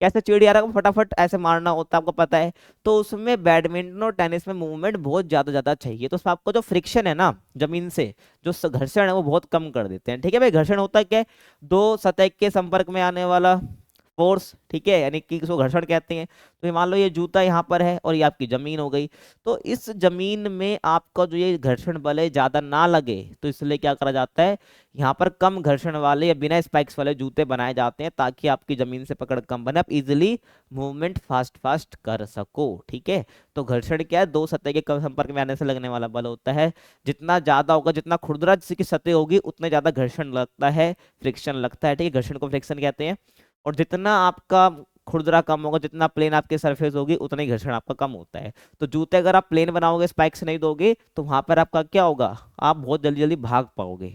कैसे चिड़िया को फटाफट ऐसे मारना होता है, आपको पता है। तो उसमें बैडमिंटन और टेनिस में मूवमेंट बहुत ज्यादा ज्यादा चाहिए, तो उसमें आपको जो फ्रिक्शन है ना जमीन से, जो घर्षण है वो बहुत कम कर देते हैं, ठीक है भाई। घर्षण होता है क्या है? दो सतह के संपर्क में आने वाला फोर्स, ठीक है, यानी कि इसको घर्षण कहते हैं। तो ये मान लो ये जूता यहाँ पर है और ये आपकी जमीन हो गई, तो इस जमीन में आपका जो ये घर्षण बल है ज्यादा ना लगे, तो इसलिए क्या करा जाता है, यहाँ पर कम घर्षण वाले या बिना स्पाइक्स वाले जूते बनाए जाते हैं, ताकि आपकी जमीन से पकड़ कम बने, आप इजिली मूवमेंट फास्ट फास्ट कर सको, ठीक है। तो घर्षण क्या है? दो सतह के कम संपर्क में आने से लगने वाला बल होता है। जितना ज्यादा होगा, जितना खुरदरा जिसकी सतह होगी, उतना ज्यादा घर्षण लगता है, फ्रिक्शन लगता है, ठीक है, घर्षण को फ्रिक्शन कहते हैं। और जितना आपका खुरदरा कम होगा, जितना प्लेन आपकी सरफेस होगी, उतना ही घर्षण आपका कम होता है। तो जूते अगर आप प्लेन बनाओगे, स्पाइक्स नहीं दोगे, तो वहां पर आपका क्या होगा, आप बहुत जल्दी जल्दी भाग पाओगे,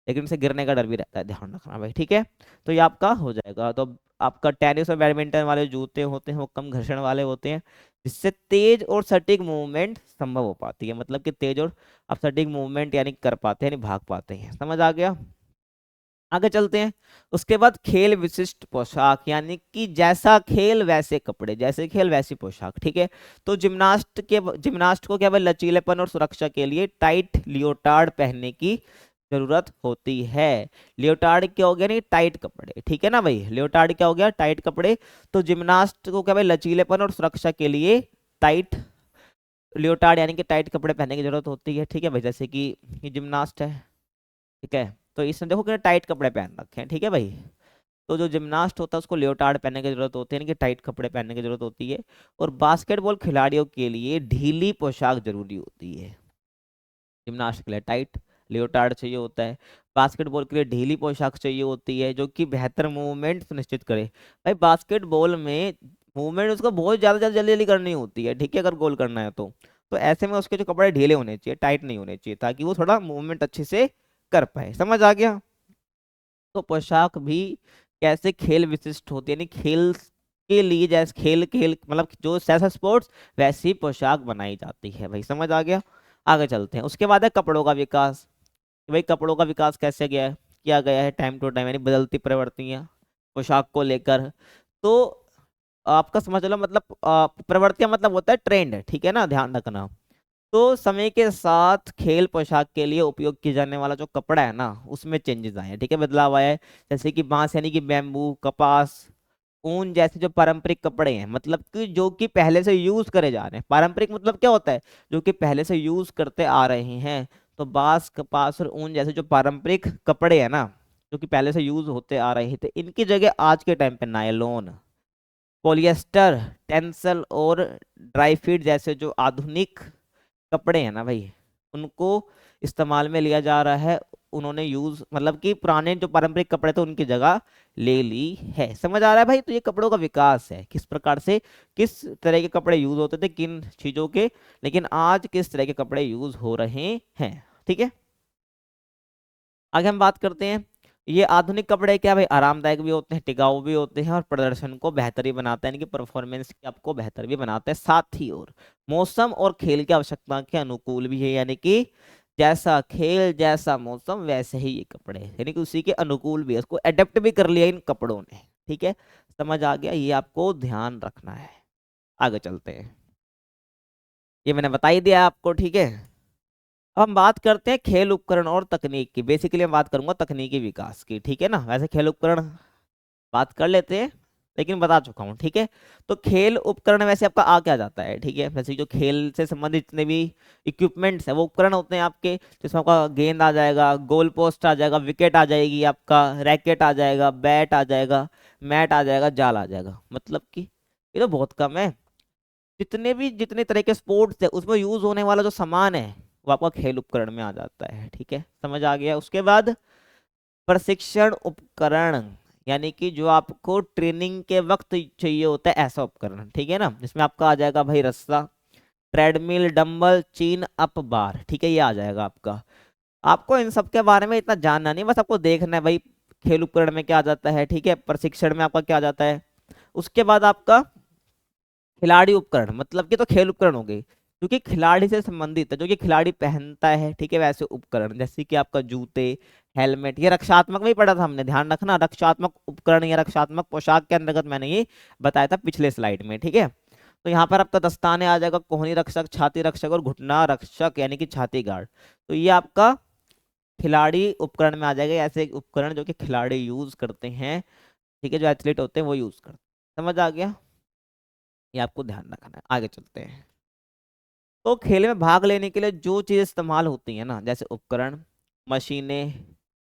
लेकिन इनसे गिरने का डर भी रहता है, ध्यान रखना भाई, ठीक है। तो ये आपका हो जाएगा। तो आपका टेनिस और बैडमिंटन वाले जूते होते हैं वो कम घर्षण वाले होते हैं, जिससे तेज और सटीक मूवमेंट संभव हो पाती है, मतलब कि तेज और आप सटीक मूवमेंट यानी कर पाते हैं, यानी भाग पाते हैं, समझ आ गया। आगे चलते हैं। उसके बाद खेल विशिष्ट पोशाक, यानी कि जैसा खेल वैसे कपड़े, जैसे खेल वैसी पोशाक, ठीक है। तो जिम्नास्ट को क्या भाई लचीलेपन और सुरक्षा के लिए टाइट लियोटार्ड पहनने की जरूरत होती है। लियोटार्ड क्या हो गया, नहीं टाइट कपड़े, ठीक है ना भाई, लियोटार्ड क्या हो गया, टाइट कपड़े। तो जिम्नास्ट को क्या भाई लचीलेपन और सुरक्षा के लिए टाइट लियोटार्ड यानी कि टाइट कपड़े पहनने की जरूरत होती है, ठीक है भाई। जैसे कि ये जिम्नास्ट है, ठीक है, तो इसने देखो कि टाइट कपड़े पहन रखे हैं, ठीक है भाई। तो जो जिम्नास्ट होता है उसको लियोटार्ड पहनने की जरूरत होती है, यानी कि टाइट कपड़े पहनने की जरूरत होती है। और बास्केटबॉल खिलाड़ियों के लिए ढीली पोशाक जरूरी होती है। जिम्नास्ट के लिए टाइट लियोटार्ड चाहिए होता है, बास्केटबॉल के लिए ढीली पोशाक चाहिए होती है, जो कि बेहतर मूवमेंट सुनिश्चित करे। भाई बास्केटबॉल में मूवमेंट उसको बहुत ज्यादा ज्यादा जल्दी जल्दी करनी होती है, ठीक है, अगर गोल करना है तो ऐसे में उसके जो कपड़े ढीले होने चाहिए, टाइट नहीं होने चाहिए, ताकि वो थोड़ा मूवमेंट अच्छे से कर पाए, समझ आ गया। तो पोशाक भी कैसे खेल विशिष्ट होती है, यानी खेल के लिए, जैसे खेल खेल मतलब जो जैसा स्पोर्ट्स वैसी पोशाक बनाई जाती है भाई, समझ आ गया। आगे चलते हैं। उसके बाद है कपड़ों का विकास। भाई कपड़ों का विकास कैसे किया गया है टाइम टू टाइम, यानी बदलती प्रवृत्तियां पोशाक को लेकर। तो आपका समझ लो, मतलब प्रवृत्तियां मतलब होता है ट्रेंड, ठीक है ना, ध्यान रखना। तो समय के साथ खेल पोशाक के लिए उपयोग किए जाने वाला जो कपड़ा है ना उसमें चेंजेस आए हैं, ठीक है, बदलाव आया है। जैसे कि बांस यानी कि बैम्बू, कपास, ऊन जैसे जो पारंपरिक कपड़े हैं, मतलब कि जो कि पहले से यूज करे जा रहे हैं। पारंपरिक मतलब क्या होता है, जो कि पहले से यूज करते आ रहे हैं। तो बांस, कपास और ऊन जैसे जो पारंपरिक कपड़े हैं ना, जो कि पहले से यूज होते आ रहे थे, इनकी जगह आज के टाइम पे नायलॉन, पॉलिएस्टर, टेंसल और ड्राई फिट जैसे जो आधुनिक कपड़े हैं ना भाई, उनको इस्तेमाल में लिया जा रहा है। उन्होंने यूज मतलब कि पुराने जो पारंपरिक कपड़े थे उनकी जगह ले ली है, समझ आ रहा है भाई। तो ये कपड़ों का विकास है, किस प्रकार से किस तरह के कपड़े यूज होते थे किन चीजों के, लेकिन आज किस तरह के कपड़े यूज हो रहे हैं, ठीक है। आगे हम बात करते हैं। ये आधुनिक कपड़े क्या भाई आरामदायक भी होते हैं, टिकाऊ भी होते हैं और प्रदर्शन को बेहतर भी बनाते हैं, यानी कि परफॉर्मेंस आपको बेहतर भी बनाते हैं। साथ ही और मौसम और खेल की आवश्यकता के अनुकूल भी है, यानी कि जैसा खेल जैसा मौसम वैसे ही ये कपड़े, यानी कि उसी के अनुकूल भी है, उसको अडेप्ट भी कर लिया इन कपड़ों ने, ठीक है, समझ आ गया, ये आपको ध्यान रखना है। आगे चलते हैं, ये मैंने बता ही दिया आपको, ठीक है। अब हम बात करते हैं खेल उपकरण और तकनीक की। बेसिकली मैं बात करूंगा तकनीकी विकास की, ठीक है ना। वैसे खेल उपकरण बात कर लेते हैं, लेकिन बता चुका हूँ, ठीक है। तो खेल उपकरण वैसे आपका आ क्या जाता है, ठीक है। वैसे जो खेल से संबंधित जितने भी इक्विपमेंट्स है वो उपकरण होते हैं आपके, जिसमें आपका गेंद आ जाएगा, गोल पोस्ट आ जाएगा, विकेट आ जाएगी, आपका रैकेट आ जाएगा, बैट आ जाएगा, मैट आ जाएगा, जाल आ जाएगा। मतलब कि ये तो बहुत कम है। जितने तरह के स्पोर्ट्स है उसमें यूज होने वाला जो सामान है वो आपका खेल उपकरण में आ जाता है, ठीक है, समझ आ गया। उसके बाद प्रशिक्षण उपकरण, यानी कि जो आपको ट्रेनिंग के वक्त चाहिए होता है ऐसा उपकरण, ठीक है ना, जिसमें आपका आ जाएगा भाई रस्सा, ट्रेडमिल, डंबल, चीन अप बार, ठीक है, ये आ जाएगा आपका। आपको इन सब के बारे में इतना जानना नहीं, बस आपको देखना है भाई खेल उपकरण में क्या आ जाता है, ठीक है, प्रशिक्षण में आपका क्या आ जाता है। उसके बाद आपका खिलाड़ी उपकरण, मतलब कि तो खेल उपकरण हो गए क्योंकि खिलाड़ी से संबंधित है, जो कि खिलाड़ी पहनता है, ठीक है, वैसे उपकरण जैसे कि आपका जूते, हेलमेट, ये रक्षात्मक में ही पढ़ा था हमने, ध्यान रखना, रक्षात्मक उपकरण या रक्षात्मक पोशाक के अंतर्गत मैंने ये बताया था पिछले स्लाइड में, ठीक है। तो यहाँ पर आपका दस्ताने आ जाएगा, कोहनी रक्षक, छाती रक्षक और घुटना रक्षक यानी कि छाती गार्ड। तो ये आपका खिलाड़ी उपकरण में आ जाएगा, ऐसे उपकरण जो कि खिलाड़ी यूज करते हैं, ठीक है, जो एथलीट होते हैं वो यूज करते हैं। समझ आ गया, ये आपको ध्यान रखना है। आगे चलते हैं। तो खेल में भाग लेने के लिए जो चीज़ इस्तेमाल होती है ना, जैसे उपकरण, मशीनें,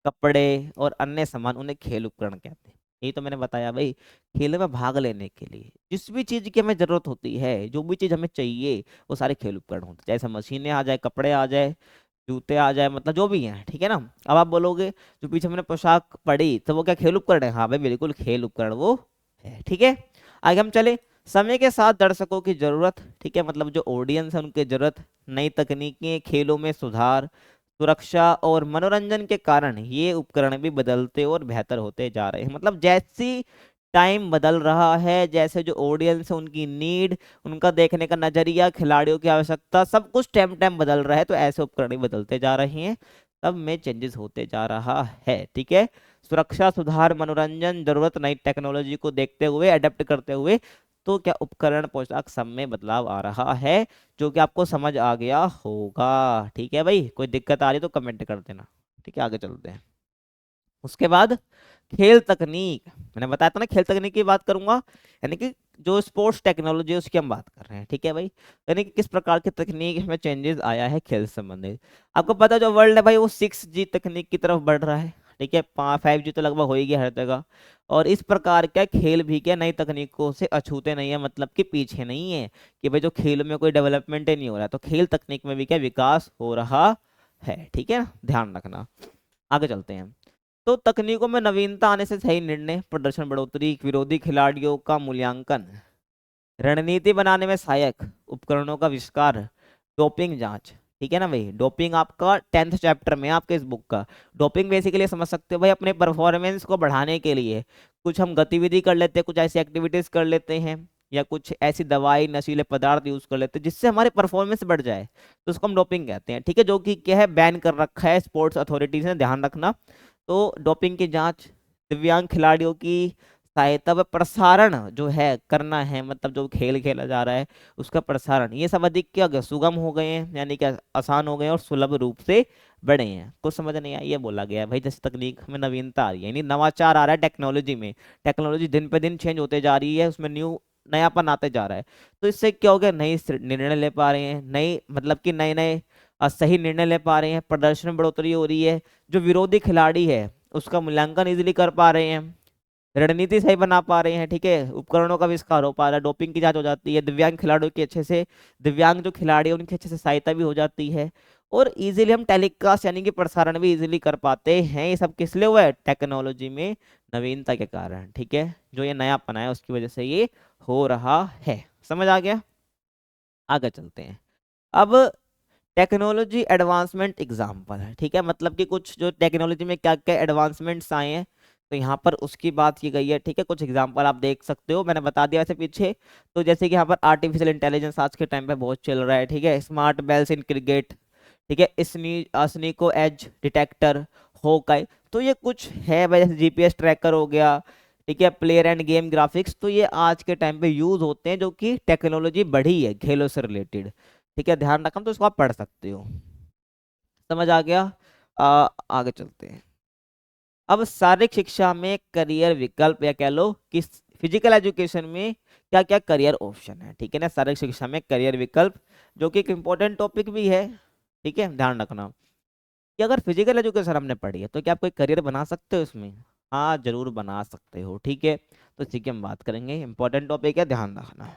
कपड़े और अन्य सामान, उन्हें खेल उपकरण कहते हैं। यही तो मैंने बताया भाई, खेल में भाग लेने के लिए जिस भी चीज़ की हमें जरूरत होती है, जो भी चीज़ हमें चाहिए, वो सारे खेल उपकरण होते हैं। जैसे मशीनें आ जाए, कपड़े आ जाए, जूते आ जाए, मतलब जो भी हैं, ठीक है ना। अब आप बोलोगे जो पीछे मैंने पोशाक पढ़ी तो वो क्या खेल उपकरण है? हाँ भाई बिल्कुल खेल उपकरण वो है, ठीक है। आगे हम चले। समय के साथ दर्शकों की जरूरत, ठीक है, मतलब जो ऑडियंस है उनकी जरूरत, नई तकनीकें, खेलों में सुधार, सुरक्षा और मनोरंजन के कारण ये उपकरण भी बदलते और बेहतर होते जा रहे हैं। मतलब जैसी टाइम बदल रहा है, जैसे जो ऑडियंस है उनकी नीड, उनका देखने का नजरिया, खिलाड़ियों की आवश्यकता, सब कुछ टाइम टाइम बदल रहा है, तो ऐसे उपकरण भी बदलते जा रहे हैं, सब में चेंजेस होते जा रहा है, ठीक है। सुरक्षा, सुधार, मनोरंजन, जरूरत, नई टेक्नोलॉजी को देखते हुए, अडेप्ट करते हुए, तो क्या उपकरण, पोशाक, सब में बदलाव आ रहा है, जो कि आपको समझ आ गया होगा, ठीक है भाई। कोई दिक्कत आ रही तो कमेंट कर देना, ठीक है। आगे चलते हैं। उसके बाद खेल तकनीक, मैंने बताया था ना खेल तकनीक की बात करूंगा, यानी कि जो स्पोर्ट्स टेक्नोलॉजी है उसकी हम बात कर रहे हैं, ठीक है भाई। यानी कि किस प्रकार की तकनीक में चेंजेस आया है खेल से संबंधित। आपको पता है जो वर्ल्ड है भाई वो 6G तकनीक की तरफ बढ़ रहा है, ठीक है। 5G तो लगभग हो ही गया हर जगह। और इस प्रकार का खेल भी क्या नई तकनीकों से अछूते नहीं है, मतलब कि पीछे नहीं है, कि भाई जो खेल में कोई डेवलपमेंट ही नहीं हो रहा है, तो खेल तकनीक में भी क्या विकास हो रहा है, ठीक है, ध्यान रखना। आगे चलते हैं। तो तकनीकों में नवीनता आने से सही निर्णय, प्रदर्शन बढ़ोतरी, विरोधी खिलाड़ियों का मूल्यांकन, रणनीति बनाने में सहायक उपकरणों का आविष्कार, डोपिंग जांच, ठीक है ना भाई। डोपिंग आपका 10th चैप्टर में आपके इस बुक का। डोपिंग बेसिकली समझ सकते हो भाई, अपने परफॉर्मेंस को बढ़ाने के लिए कुछ हम गतिविधि कर लेते हैं, कुछ ऐसी एक्टिविटीज कर लेते हैं, या कुछ ऐसी दवाई, नशीले पदार्थ यूज कर लेते हैं जिससे हमारे परफॉर्मेंस बढ़ जाए, तो उसको हम डोपिंग कहते हैं, ठीक है। जो कि क्या है, बैन कर रखा है स्पोर्ट्स अथॉरिटीज ने, ध्यान रखना। तो डोपिंग की जांच, दिव्यांग खिलाड़ियों की सहायता व प्रसारण जो है करना है, मतलब जो खेल खेला जा रहा है उसका प्रसारण, ये सब अधिक क्या हो गया, सुगम हो गए हैं, यानी कि आसान हो गए हैं और सुलभ रूप से बढ़े हैं। कुछ समझ नहीं आया, ये बोला गया है भाई। जैसे तकनीक में नवीनता आ रही है, यानी नवाचार आ रहा है टेक्नोलॉजी में, टेक्नोलॉजी दिन पे दिन चेंज होते जा रही है, उसमें नयापन आते जा रहा है। तो इससे क्या हो गया, नई निर्णय ले पा रहे हैं, नई मतलब कि नए नए सही निर्णय ले पा रहे हैं, प्रदर्शन में बढ़ोतरी हो रही है, जो विरोधी खिलाड़ी है उसका मूल्यांकन इजिली कर पा रहे हैं, रणनीति सही बना पा रहे हैं, ठीक है, उपकरणों का विस्तार हो पा रहा है, डोपिंग की जांच हो जाती है, दिव्यांग खिलाड़ियों की अच्छे से, दिव्यांग जो खिलाड़ी है उनकी अच्छे से सहायता भी हो जाती है, और इजीली हम टेलीकास्ट यानी कि प्रसारण भी इजीली कर पाते हैं। ये सब किस लिए हुआ है, टेक्नोलॉजी में नवीनता के कारण, ठीक है, जो ये नया अपना है उसकी वजह से ये हो रहा है। समझ आ गया, आगे चलते हैं। अब टेक्नोलॉजी एडवांसमेंट एग्जाम्पल है, ठीक है, मतलब कि कुछ जो टेक्नोलॉजी में क्या क्या एडवांसमेंट्स आए हैं, तो यहाँ पर उसकी बात की गई है, ठीक है। कुछ एग्जांपल आप देख सकते हो, मैंने बता दिया वैसे पीछे। तो जैसे कि यहाँ पर आर्टिफिशियल इंटेलिजेंस आज के टाइम पे बहुत चल रहा है, ठीक है, स्मार्ट बेल्स इन क्रिकेट, ठीक है, स्नीको एज डिटेक्टर, होकाई, तो ये कुछ है भाई, जैसे GPS ट्रैकर हो गया, ठीक है, प्लेयर एंड गेम ग्राफिक्स, तो ये आज के टाइम पे यूज होते हैं, जो कि टेक्नोलॉजी बढ़ी है खेलों से रिलेटेड। ठीक है, ध्यान रखना, तो इसको आप पढ़ सकते हो। समझ आ गया। आगे चलते हैं। अब शारीरिक शिक्षा में करियर विकल्प, या कह लो कि फिजिकल एजुकेशन में क्या क्या करियर ऑप्शन है। ठीक है ना, शारीरिक शिक्षा में करियर विकल्प, जो कि एक इम्पोर्टेंट टॉपिक भी है। ठीक है, ध्यान रखना कि अगर फिजिकल एजुकेशन हमने पढ़ी है तो क्या आप कोई करियर बना सकते हो इसमें? हाँ, जरूर बना सकते हो। ठीक है, तो इसी की हम बात करेंगे, इंपॉर्टेंट टॉपिक है, ध्यान रखना।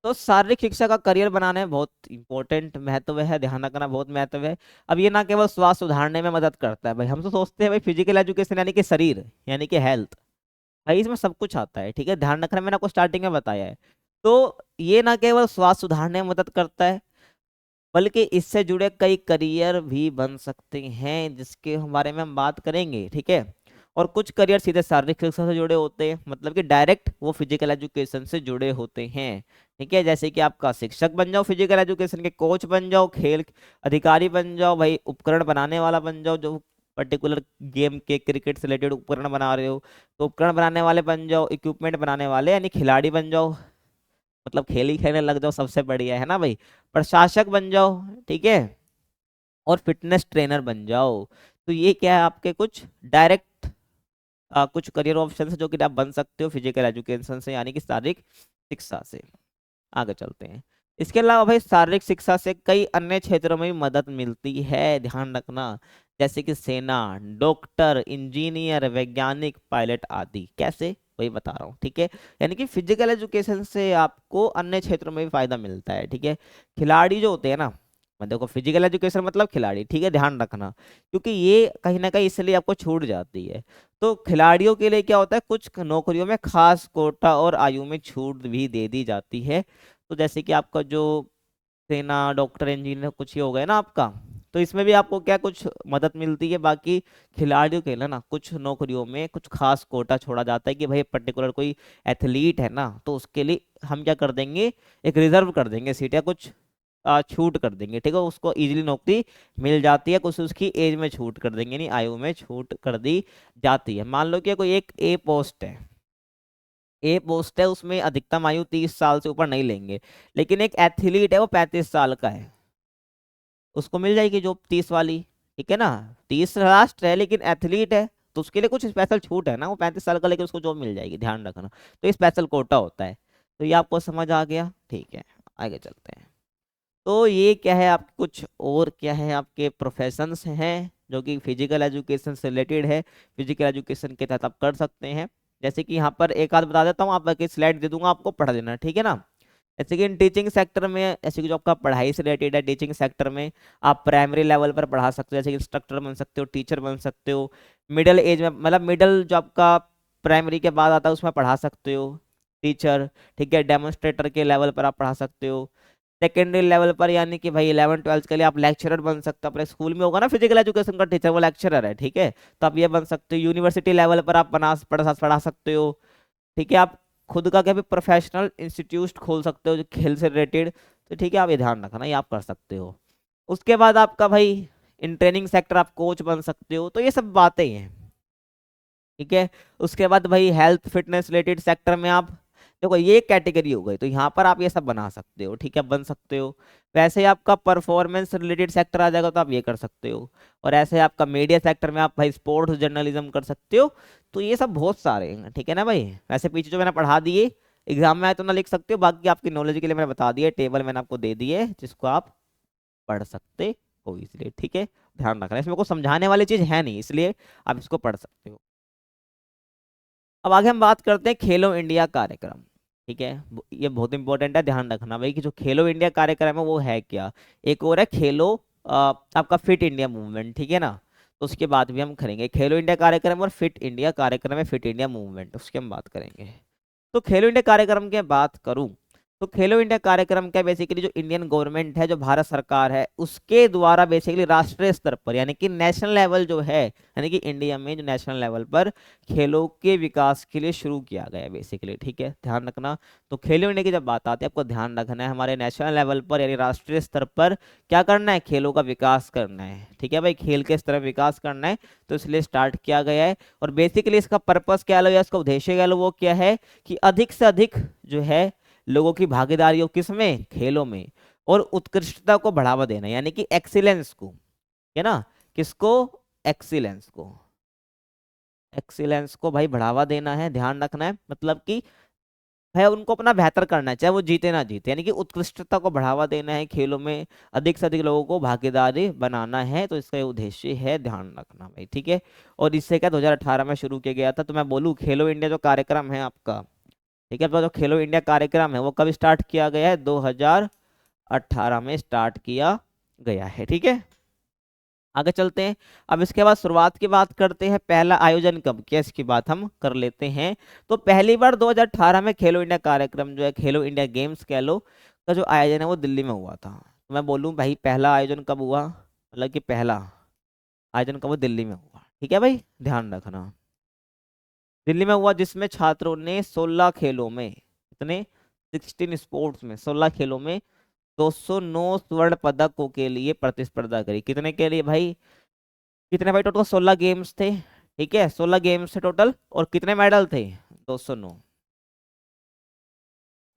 तो शारीरिक शिक्षा का करियर बनाने में बहुत इंपॉर्टेंट महत्व है, ध्यान रखना, बहुत महत्व है। अब ये ना केवल स्वास्थ्य सुधारने में मदद करता है भाई, हम तो सोचते हैं भाई फिजिकल एजुकेशन यानी कि शरीर, यानी कि हेल्थ, भाई इसमें सब कुछ आता है। ठीक है, ध्यान रखना, मैंने आपको स्टार्टिंग में बताया है। तो ये ना केवल स्वास्थ्य सुधारने में मदद करता है, बल्कि इससे जुड़े कई करियर भी बन सकते हैं, जिसके बारे में हम बात करेंगे। ठीक है, और कुछ करियर सीधे शारीरिक शिक्षा से जुड़े होते हैं, मतलब कि डायरेक्ट वो फिजिकल एजुकेशन से जुड़े होते हैं। ठीक है, जैसे कि आपका शिक्षक बन जाओ, फिजिकल एजुकेशन के कोच बन जाओ, खेल अधिकारी बन जाओ, भाई उपकरण बनाने वाला बन जाओ, जो पर्टिकुलर गेम के क्रिकेट से रिलेटेड उपकरण बना रहे हो तो उपकरण बनाने वाले बन जाओ, इक्विपमेंट बनाने वाले यानी खिलाड़ी बन जाओ, मतलब खेल ही खेलने लग जाओ, सबसे बढ़िया है ना भाई। प्रशासक बन जाओ, ठीक है, और फिटनेस ट्रेनर बन जाओ। तो ये क्या है, आपके कुछ डायरेक्ट कुछ करियर ऑप्शन है जो कि आप बन सकते हो फिजिकल एजुकेशन से, यानी कि शारीरिक शिक्षा से। आगे चलते हैं। इसके अलावा भाई शारीरिक शिक्षा से कई अन्य क्षेत्रों में भी मदद मिलती है, ध्यान रखना, जैसे कि सेना, डॉक्टर, इंजीनियर, वैज्ञानिक, पायलट आदि। कैसे, वही बता रहा हूँ। ठीक है, यानी कि फिजिकल एजुकेशन से आपको अन्य क्षेत्रों में भी फायदा मिलता है। ठीक है, खिलाड़ी जो होते हैं ना, मैं देखो फिजिकल एजुकेशन मतलब खिलाड़ी, ठीक है, ध्यान रखना, क्योंकि ये कहीं ना कहीं इसलिए आपको छूट जाती है। तो खिलाड़ियों के लिए क्या होता है, कुछ नौकरियों में खास कोटा और आयु में छूट भी दे दी जाती है। तो जैसे कि आपका जो सेना, डॉक्टर, इंजीनियर कुछ ही हो गए ना आपका, तो इसमें भी आपको क्या कुछ मदद मिलती है। बाकी खिलाड़ियों के लिए ना कुछ नौकरियों में कुछ खास कोटा छोड़ा जाता है कि भाई पर्टिकुलर कोई एथलीट है ना, तो उसके लिए हम क्या कर देंगे, एक रिजर्व कर देंगे सीट, या कुछ छूट कर देंगे। ठीक है, उसको इजीली नौकरी मिल जाती है, कुछ उसकी एज में छूट कर देंगे, नहीं आयु में छूट कर दी जाती है। मान लो कि कोई एक ए पोस्ट है, ए पोस्ट है, उसमें अधिकतम आयु 30 साल से ऊपर नहीं लेंगे, लेकिन एक एथलीट है वो 35 साल का है, उसको मिल जाएगी जो 30 वाली। ठीक है ना, 30 लास्ट है, लेकिन एथलीट है तो उसके लिए कुछ स्पेशल छूट है ना, वो 35 साल का, लेकिन उसको जॉब मिल जाएगी, ध्यान रखना। तो ये स्पेशल कोटा होता है। तो ये आपको समझ आ गया। ठीक है, आगे चलते हैं। तो ये क्या है, आप कुछ और क्या है, आपके प्रोफेशंस हैं जो कि फिजिकल एजुकेशन से रिलेटेड है, फिजिकल एजुकेशन के तहत आप कर सकते हैं। जैसे कि यहाँ पर एक आध बता देता हूँ, आप बाकी स्लाइड दे दूंगा, आपको पढ़ लेना। ठीक है ना, जैसे कि इन टीचिंग सेक्टर में, ऐसे कि जो आपका पढ़ाई से रिलेटेड है, टीचिंग सेक्टर में आप प्राइमरी लेवल पर पढ़ा सकते हो, जैसे कि इंस्ट्रक्टर बन सकते हो, टीचर बन सकते हो। मिडिल एज में, मतलब मिडिल जो आपका प्राइमरी के बाद आता है उसमें पढ़ा सकते हो, टीचर। ठीक है, डेमोन्स्ट्रेटर के लेवल पर आप पढ़ा सकते हो। सेकेंडरी लेवल पर यानी कि भाई 11 12 के लिए आप लेक्चरर बन सकते हो, अपने स्कूल में होगा ना फिजिकल एजुकेशन का टीचर, वो लेक्चरर है। ठीक है, तो आप ये बन सकते हो। यूनिवर्सिटी लेवल पर आप पढ़ा सकते हो। ठीक है, आप खुद का क्या भी प्रोफेशनल इंस्टीट्यूट खोल सकते हो जो खेल से रिलेटेड। तो ठीक है, आप ये ध्यान रखना, ये आप कर सकते हो। उसके बाद आपका भाई इन ट्रेनिंग सेक्टर आप कोच बन सकते हो, तो ये सब बातें हैं। ठीक है, उसके बाद भाई हेल्थ फिटनेस रिलेटेड सेक्टर में आप देखो, ये कैटेगरी हो गई, तो यहाँ पर आप ये सब बना सकते हो। ठीक है, बन सकते हो। वैसे ही आपका परफॉर्मेंस रिलेटेड सेक्टर आ जाएगा तो आप ये कर सकते हो। और ऐसे आपका मीडिया सेक्टर में आप भाई स्पोर्ट्स जर्नलिज्म कर सकते हो। तो ये सब बहुत सारे हैं। ठीक है ना भाई, वैसे पीछे जो मैंने पढ़ा दिए, एग्जाम में आए तो ना लिख सकते हो, बाकी आपकी नॉलेज के लिए मैंने बता दिया, टेबल मैंने आपको दे दिए जिसको आप पढ़ सकते हो इसलिए। ठीक है, ध्यान रखना, इसमें कोई समझाने वाली चीज है नहीं, इसलिए आप इसको पढ़ सकते हो। अब आगे हम बात करते हैं खेलो इंडिया कार्यक्रम। ठीक है, ये बहुत इंपॉर्टेंट है, ध्यान रखना भाई कि जो खेलो इंडिया कार्यक्रम है वो है क्या। एक और है खेलो आपका फिट इंडिया मूवमेंट। ठीक है ना, तो उसके बाद भी हम करेंगे खेलो इंडिया कार्यक्रम और फिट इंडिया कार्यक्रम है, फिट इंडिया मूवमेंट, उसकी हम बात करेंगे। तो खेलो इंडिया कार्यक्रम की बात करूं तो खेलो इंडिया कार्यक्रम क्या बेसिकली जो इंडियन गवर्नमेंट है, जो भारत सरकार है, उसके द्वारा बेसिकली राष्ट्रीय स्तर पर यानी कि नेशनल लेवल जो है, यानी कि इंडिया में जो नेशनल लेवल पर खेलों के विकास के लिए शुरू किया गया है बेसिकली। ठीक है, ध्यान रखना। तो खेलो इंडिया की जब बात आती है, आपको ध्यान रखना है हमारे नेशनल लेवल पर यानी राष्ट्रीय स्तर पर क्या करना है, खेलों का विकास करना है। ठीक है भाई, खेल के स्तर पर विकास करना है, तो इसलिए स्टार्ट किया गया है। और बेसिकली इसका पर्पस क्या लो या इसका उद्देश्य क्या लो, वो क्या है कि अधिक से अधिक जो है लोगों की भागीदारी हो, किसमें, खेलों में, और उत्कृष्टता को बढ़ावा देना यानी कि एक्सीलेंस को, है ना, किसको, एक्सीलेंस को, एक्सीलेंस को भाई बढ़ावा देना है, ध्यान रखना है। मतलब कि है उनको अपना बेहतर करना है, चाहे वो जीते ना जीते, यानी कि उत्कृष्टता को बढ़ावा देना है, खेलों में अधिक से अधिक लोगों को भागीदारी बनाना है, तो इसका ये उद्देश्य है, ध्यान रखना भाई। ठीक है, और इससे क्या 2018 में शुरू किया गया था। तो मैं बोलूँ खेलो इंडिया जो कार्यक्रम है आपका, ठीक है, तो जो खेलो इंडिया कार्यक्रम है वो कब स्टार्ट किया गया है, 2018 में स्टार्ट किया गया है। ठीक है, आगे चलते हैं। अब इसके बाद शुरुआत की बात करते हैं, पहला आयोजन कब किया इसकी बात हम कर लेते हैं। तो पहली बार 2018 में खेलो इंडिया कार्यक्रम जो है, खेलो इंडिया गेम्स कह लो, का जो आयोजन है वो दिल्ली में हुआ था। तो मैं बोलूँ भाई पहला आयोजन कब हुआ, मतलब कि पहला आयोजन कब हुआ, दिल्ली में हुआ। ठीक है भाई, ध्यान रखना, दिल्ली में हुआ, जिसमें छात्रों ने 16 खेलों में, कितने, 16 स्पोर्ट्स में, 16 खेलों में 209 स्वर्ण पदकों के लिए प्रतिस्पर्धा करी। कितने के लिए भाई, कितने भाई, टोटल 16 गेम्स थे। ठीक है, 16 गेम्स थे टोटल, और कितने मेडल थे, 209।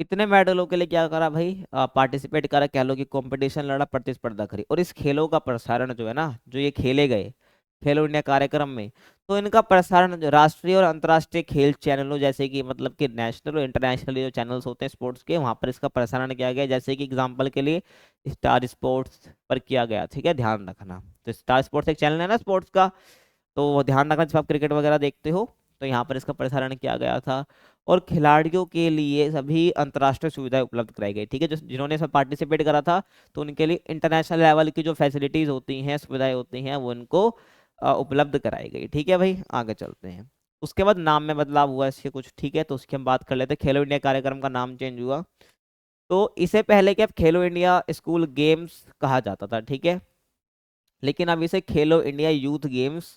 इतने मेडलों के लिए क्या करा भाई, पार्टिसिपेट करा, कह लो कि कंपटीशन लड़ा, प्रतिस्पर्धा करी। और इस खेलों का प्रसारण जो है ना, जो ये खेले गए खेलो इंडिया कार्यक्रम में, तो इनका प्रसारण जो राष्ट्रीय और अंतर्राष्ट्रीय खेल चैनलों, जैसे कि मतलब कि नेशनल और इंटरनेशनल जो चैनल्स होते हैं स्पोर्ट्स के, वहां पर इसका प्रसारण किया गया। जैसे कि एग्जांपल के लिए स्टार स्पोर्ट्स पर किया गया। ठीक है, ध्यान रखना। तो स्टार स्पोर्ट्स एक चैनल है ना स्पोर्ट्स का, तो वो ध्यान रखना जब आप क्रिकेट वगैरह देखते हो, तो यहाँ पर इसका प्रसारण किया गया था। और खिलाड़ियों के लिए सभी अंतर्राष्ट्रीय सुविधाएं उपलब्ध कराई गई। ठीक है, जो जिन्होंने इसमें पार्टिसिपेट करा था, तो उनके लिए इंटरनेशनल लेवल की जो फैसिलिटीज होती हैं, सुविधाएं होती हैं, वो उनको उपलब्ध कराई गई। ठीक है भाई, आगे चलते हैं। उसके बाद नाम में बदलाव हुआ इसके कुछ। ठीक है, तो उसकी हम बात कर लेते हैं। खेलो इंडिया कार्यक्रम का नाम चेंज हुआ। तो इससे पहले क्या खेलो इंडिया स्कूल गेम्स कहा जाता था। ठीक है, लेकिन अब इसे खेलो इंडिया यूथ गेम्स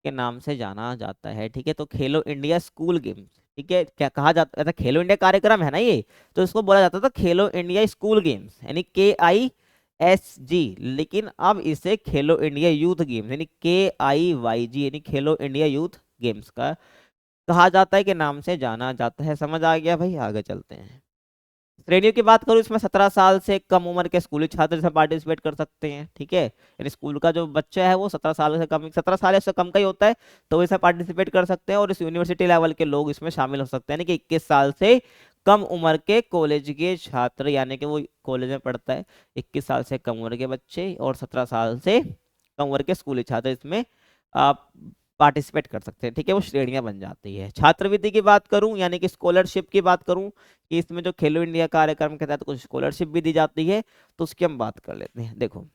के नाम से जाना जाता है। ठीक है, तो खेलो इंडिया स्कूल गेम्स, ठीक है, क्या कहा जाता था, खेलो इंडिया कार्यक्रम है ना ये, तो इसको बोला जाता था खेलो इंडिया स्कूल गेम्स, यानी KISG। लेकिन अब इसे खेलो इंडिया यूथ गेम्स यानी KIYG यानी खेलो इंडिया यूथ गेम्स का कहा जाता है, के नाम से जाना जाता है। समझ आ गया भाई, आगे चलते हैं। श्रेणियों की बात करूं, इसमें 17 साल से कम उम्र के स्कूली छात्र इसमें पार्टिसिपेट कर सकते हैं। ठीक है, यानी स्कूल का जो बच्चा है वो 17 साल से कम, 17 साल से कम का ही होता है, तो वो इसमें पार्टिसिपेट कर सकते हैं। और इस यूनिवर्सिटी लेवल के लोग इसमें शामिल हो सकते हैं, यानी कि 21 साल से कम उम्र के कॉलेज के छात्र, यानी कि वो कॉलेज में पढ़ता है, 21 साल से कम उम्र के बच्चे और 17 साल से कम उम्र के स्कूली छात्र इसमें पार्टिसिपेट कर सकते हैं। ठीक है, वो श्रेणियां बन जाती है। छात्रवृत्ति की बात करूं, यानी कि स्कॉलरशिप की बात करूं, कि इसमें जो खेलो इंडिया कार्यक्रम के तहत कुछ स्कॉलरशिप भी दी जाती है, तो उसकी हम बात कर लेते हैं। देखो,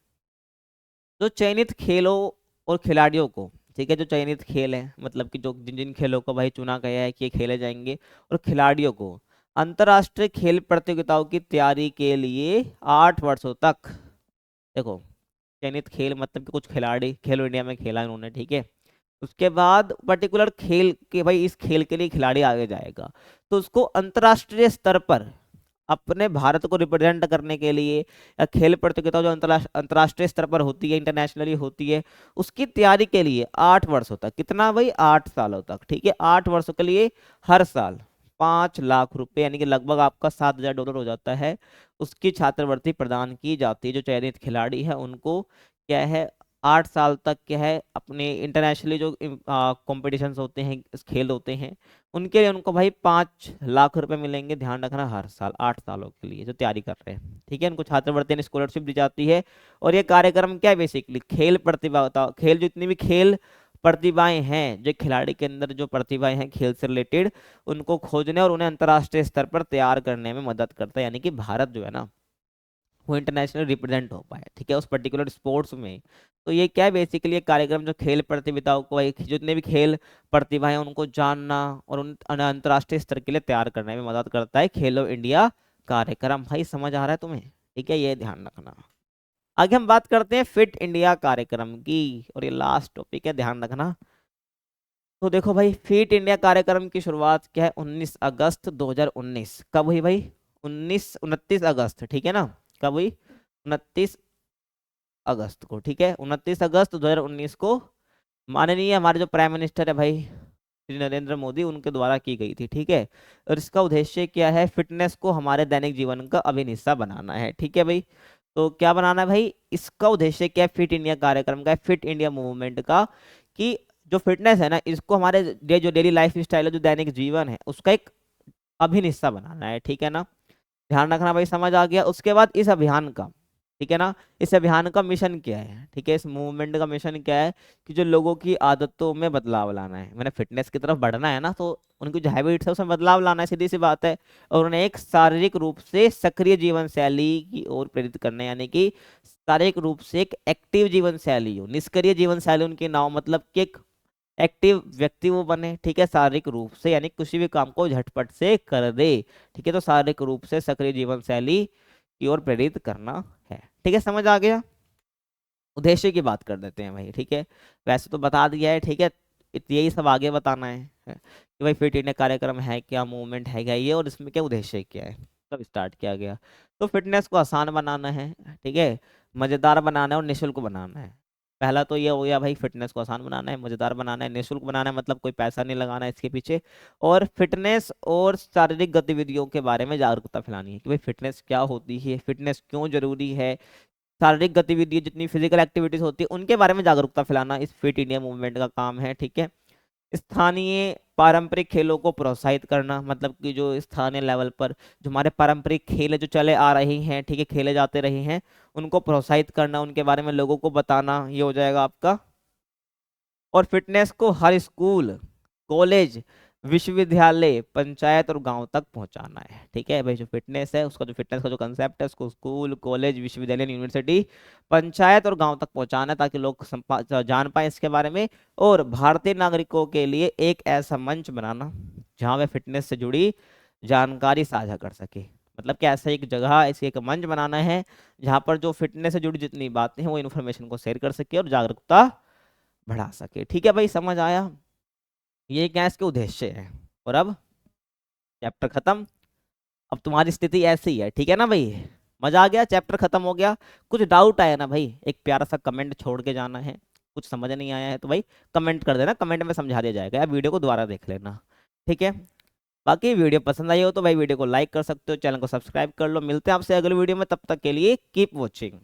जो चयनित खेलों और खिलाड़ियों को, ठीक है, जो चयनित खेल है, मतलब कि जो जिन जिन खेलों को भाई चुना गया है कि ये खेले जाएंगे, और खिलाड़ियों को अंतर्राष्ट्रीय खेल प्रतियोगिताओं की तैयारी के लिए 8 वर्षों तक, देखो, चयनित खेल मतलब कि कुछ खिलाड़ी खेलो इंडिया में खेला उन्होंने। ठीक है, उसके बाद पर्टिकुलर खेल के भाई इस खेल के लिए खिलाड़ी आगे जाएगा, तो उसको अंतर्राष्ट्रीय स्तर पर अपने भारत को रिप्रेजेंट करने के लिए, या खेल प्रतियोगिता जो अंतर्राष्ट्रीय स्तर पर होती है, इंटरनेशनली होती है, उसकी तैयारी के लिए 8 वर्षों तक, कितना भाई, 8 सालों तक। ठीक है, 8 वर्षों के लिए हर साल 5 लाख रुपए, यानी कि लगभग आपका $7,000 हो जाता है, उसकी छात्रवृत्ति प्रदान की जाती है। जो चयनित खिलाड़ी है उनको क्या है, 8 साल तक क्या है, अपने इंटरनेशनली जो कॉम्पिटिशन्स होते हैं, खेल होते हैं, उनके लिए उनको भाई 5 लाख रुपए मिलेंगे। ध्यान रखना, हर साल 8 सालों के लिए जो तैयारी कर रहे हैं। ठीक है, उनको छात्रवृत्ति स्कॉलरशिप दी जाती है। और ये कार्यक्रम क्या है, बेसिकली खेल प्रतिभा, खेल जितनी भी खेल प्रतिभाएं हैं, जो खिलाड़ी के अंदर जो प्रतिभाएं हैं खेल से रिलेटेड, उनको खोजने और उन्हें अंतर्राष्ट्रीय स्तर पर तैयार करने में मदद करता है, यानी कि भारत जो है ना वो इंटरनेशनल रिप्रेजेंट हो पाए। ठीक है, उस पर्टिकुलर स्पोर्ट्स में। तो ये क्या है, बेसिकली एक कार्यक्रम जो खेल प्रतियोगिताओं को, एक जितने भी खेल प्रतिभाएं उनको जानना और उन अंतर्राष्ट्रीय स्तर के लिए तैयार करने में मदद करता है, खेलो इंडिया कार्यक्रम, भाई समझ आ रहा है तुम्हें? ठीक है, ये ध्यान रखना। आगे हम बात करते हैं फिट इंडिया कार्यक्रम की, और ये लास्ट टॉपिक है, ध्यान रखना। तो देखो भाई, फिट इंडिया कार्यक्रम की शुरुआत क्या है, 19 अगस्त 2019। कब हुई भाई? 29 अगस्त, ठीक है ना? कब हुई? 29 अगस्त को, ठीक है, 29 अगस्त 2019 को माननीय हमारे जो प्राइम मिनिस्टर है भाई, श्री नरेंद्र मोदी, उनके द्वारा की गई थी, ठीक है। और इसका उद्देश्य क्या है? फिटनेस को हमारे दैनिक जीवन का अभिन्न हिस्सा बनाना है, ठीक है भाई। तो क्या बनाना है भाई? इसका उद्देश्य क्या है फिट इंडिया कार्यक्रम का, फिट इंडिया मूवमेंट का, कि जो फिटनेस है ना, इसको हमारे जो डेली लाइफ स्टाइल है, जो दैनिक जीवन है, उसका एक अभिन्न हिस्सा बनाना है, ठीक है ना? ध्यान रखना भाई, समझ आ गया? उसके बाद इस अभियान का, ठीक है ना, इस अभियान का मिशन क्या है, ठीक है, इस मूवमेंट का मिशन क्या है, कि जो लोगों की आदतों में बदलाव लाना है, मैंने फिटनेस की तरफ बढ़ना है ना, तो उनकी जो हैबिट्स है उसमें बदलाव लाना है, सीधी सी बात है। और उन्हें एक शारीरिक रूप से सक्रिय जीवन शैली की ओर प्रेरित करना है, यानी कि शारीरिक रूप से एक एक्टिव जीवन शैली हो, निष्क्रिय जीवन शैली उनकी ना हो, मतलब कि एक एक्टिव व्यक्ति वो बने, ठीक है, शारीरिक रूप से, यानी किसी भी काम को झटपट से कर दे, ठीक है। तो शारीरिक रूप से सक्रिय जीवन शैली की ओर प्रेरित करना है, ठीक है, समझ आ गया? उद्देश्य की बात कर देते हैं भाई, ठीक है। वैसे तो बता दिया है, ठीक है, यही सब आगे बताना है कि भाई फिट इंडिया कार्यक्रम है क्या, मूवमेंट है क्या ये, और इसमें क्या उद्देश्य क्या है, तब स्टार्ट किया गया। तो फिटनेस को आसान बनाना है, ठीक है, मजेदार बनाना है और निःशुल्क बनाना है। पहला तो ये हो गया भाई, फिटनेस को आसान बनाना है, मजेदार बनाना है, निःशुल्क बनाना है, मतलब कोई पैसा नहीं लगाना है इसके पीछे। और फिटनेस और शारीरिक गतिविधियों के बारे में जागरूकता फैलानी है कि भाई फिटनेस क्या होती है, फिटनेस क्यों जरूरी है, शारीरिक गतिविधि जितनी फिजिकल एक्टिविटीज होती है उनके बारे में जागरूकता फैलाना इस फिट इंडिया मूवमेंट का काम है, ठीक है। स्थानीय पारंपरिक खेलों को प्रोत्साहित करना, मतलब कि जो स्थानीय लेवल पर जो हमारे पारंपरिक खेल है, जो चले आ रही हैं, ठीक है, खेले जाते रहे हैं, उनको प्रोत्साहित करना, उनके बारे में लोगों को बताना, ये हो जाएगा आपका। और फिटनेस को हर स्कूल, कॉलेज, विश्वविद्यालय, पंचायत और गांव तक पहुंचाना है, ठीक है भाई। जो फिटनेस है उसका, जो फिटनेस का जो कंसेप्ट है, उसको स्कूल, कॉलेज, विश्वविद्यालय, यूनिवर्सिटी, पंचायत और गांव तक पहुंचाना है, ताकि लोग जान पाए इसके बारे में। और भारतीय नागरिकों के लिए एक ऐसा मंच बनाना जहां वे फिटनेस से जुड़ी जानकारी साझा कर सके, मतलब कि ऐसा एक जगह, ऐसी एक मंच बनाना है जहां पर जो फिटनेस से जुड़ी जितनी बातें हैं वो इन्फॉर्मेशन को शेयर कर सके और जागरूकता बढ़ा सके, ठीक है भाई, समझ आया? ये क्या इसके उद्देश्य है। और अब चैप्टर खत्म। अब तुम्हारी स्थिति ऐसी है, ठीक है ना भाई? मजा आ गया, चैप्टर खत्म हो गया। कुछ डाउट आया ना भाई, एक प्यारा सा कमेंट छोड़ के जाना है। कुछ समझ नहीं आया है तो भाई कमेंट कर देना, कमेंट में समझा दिया जाएगा, या वीडियो को दोबारा देख लेना, ठीक है। बाकी वीडियो पसंद आई हो तो भाई वीडियो को लाइक कर सकते हो, चैनल को सब्सक्राइब कर लो। मिलते हैं आपसे अगले वीडियो में, तब तक के लिए कीप वॉचिंग।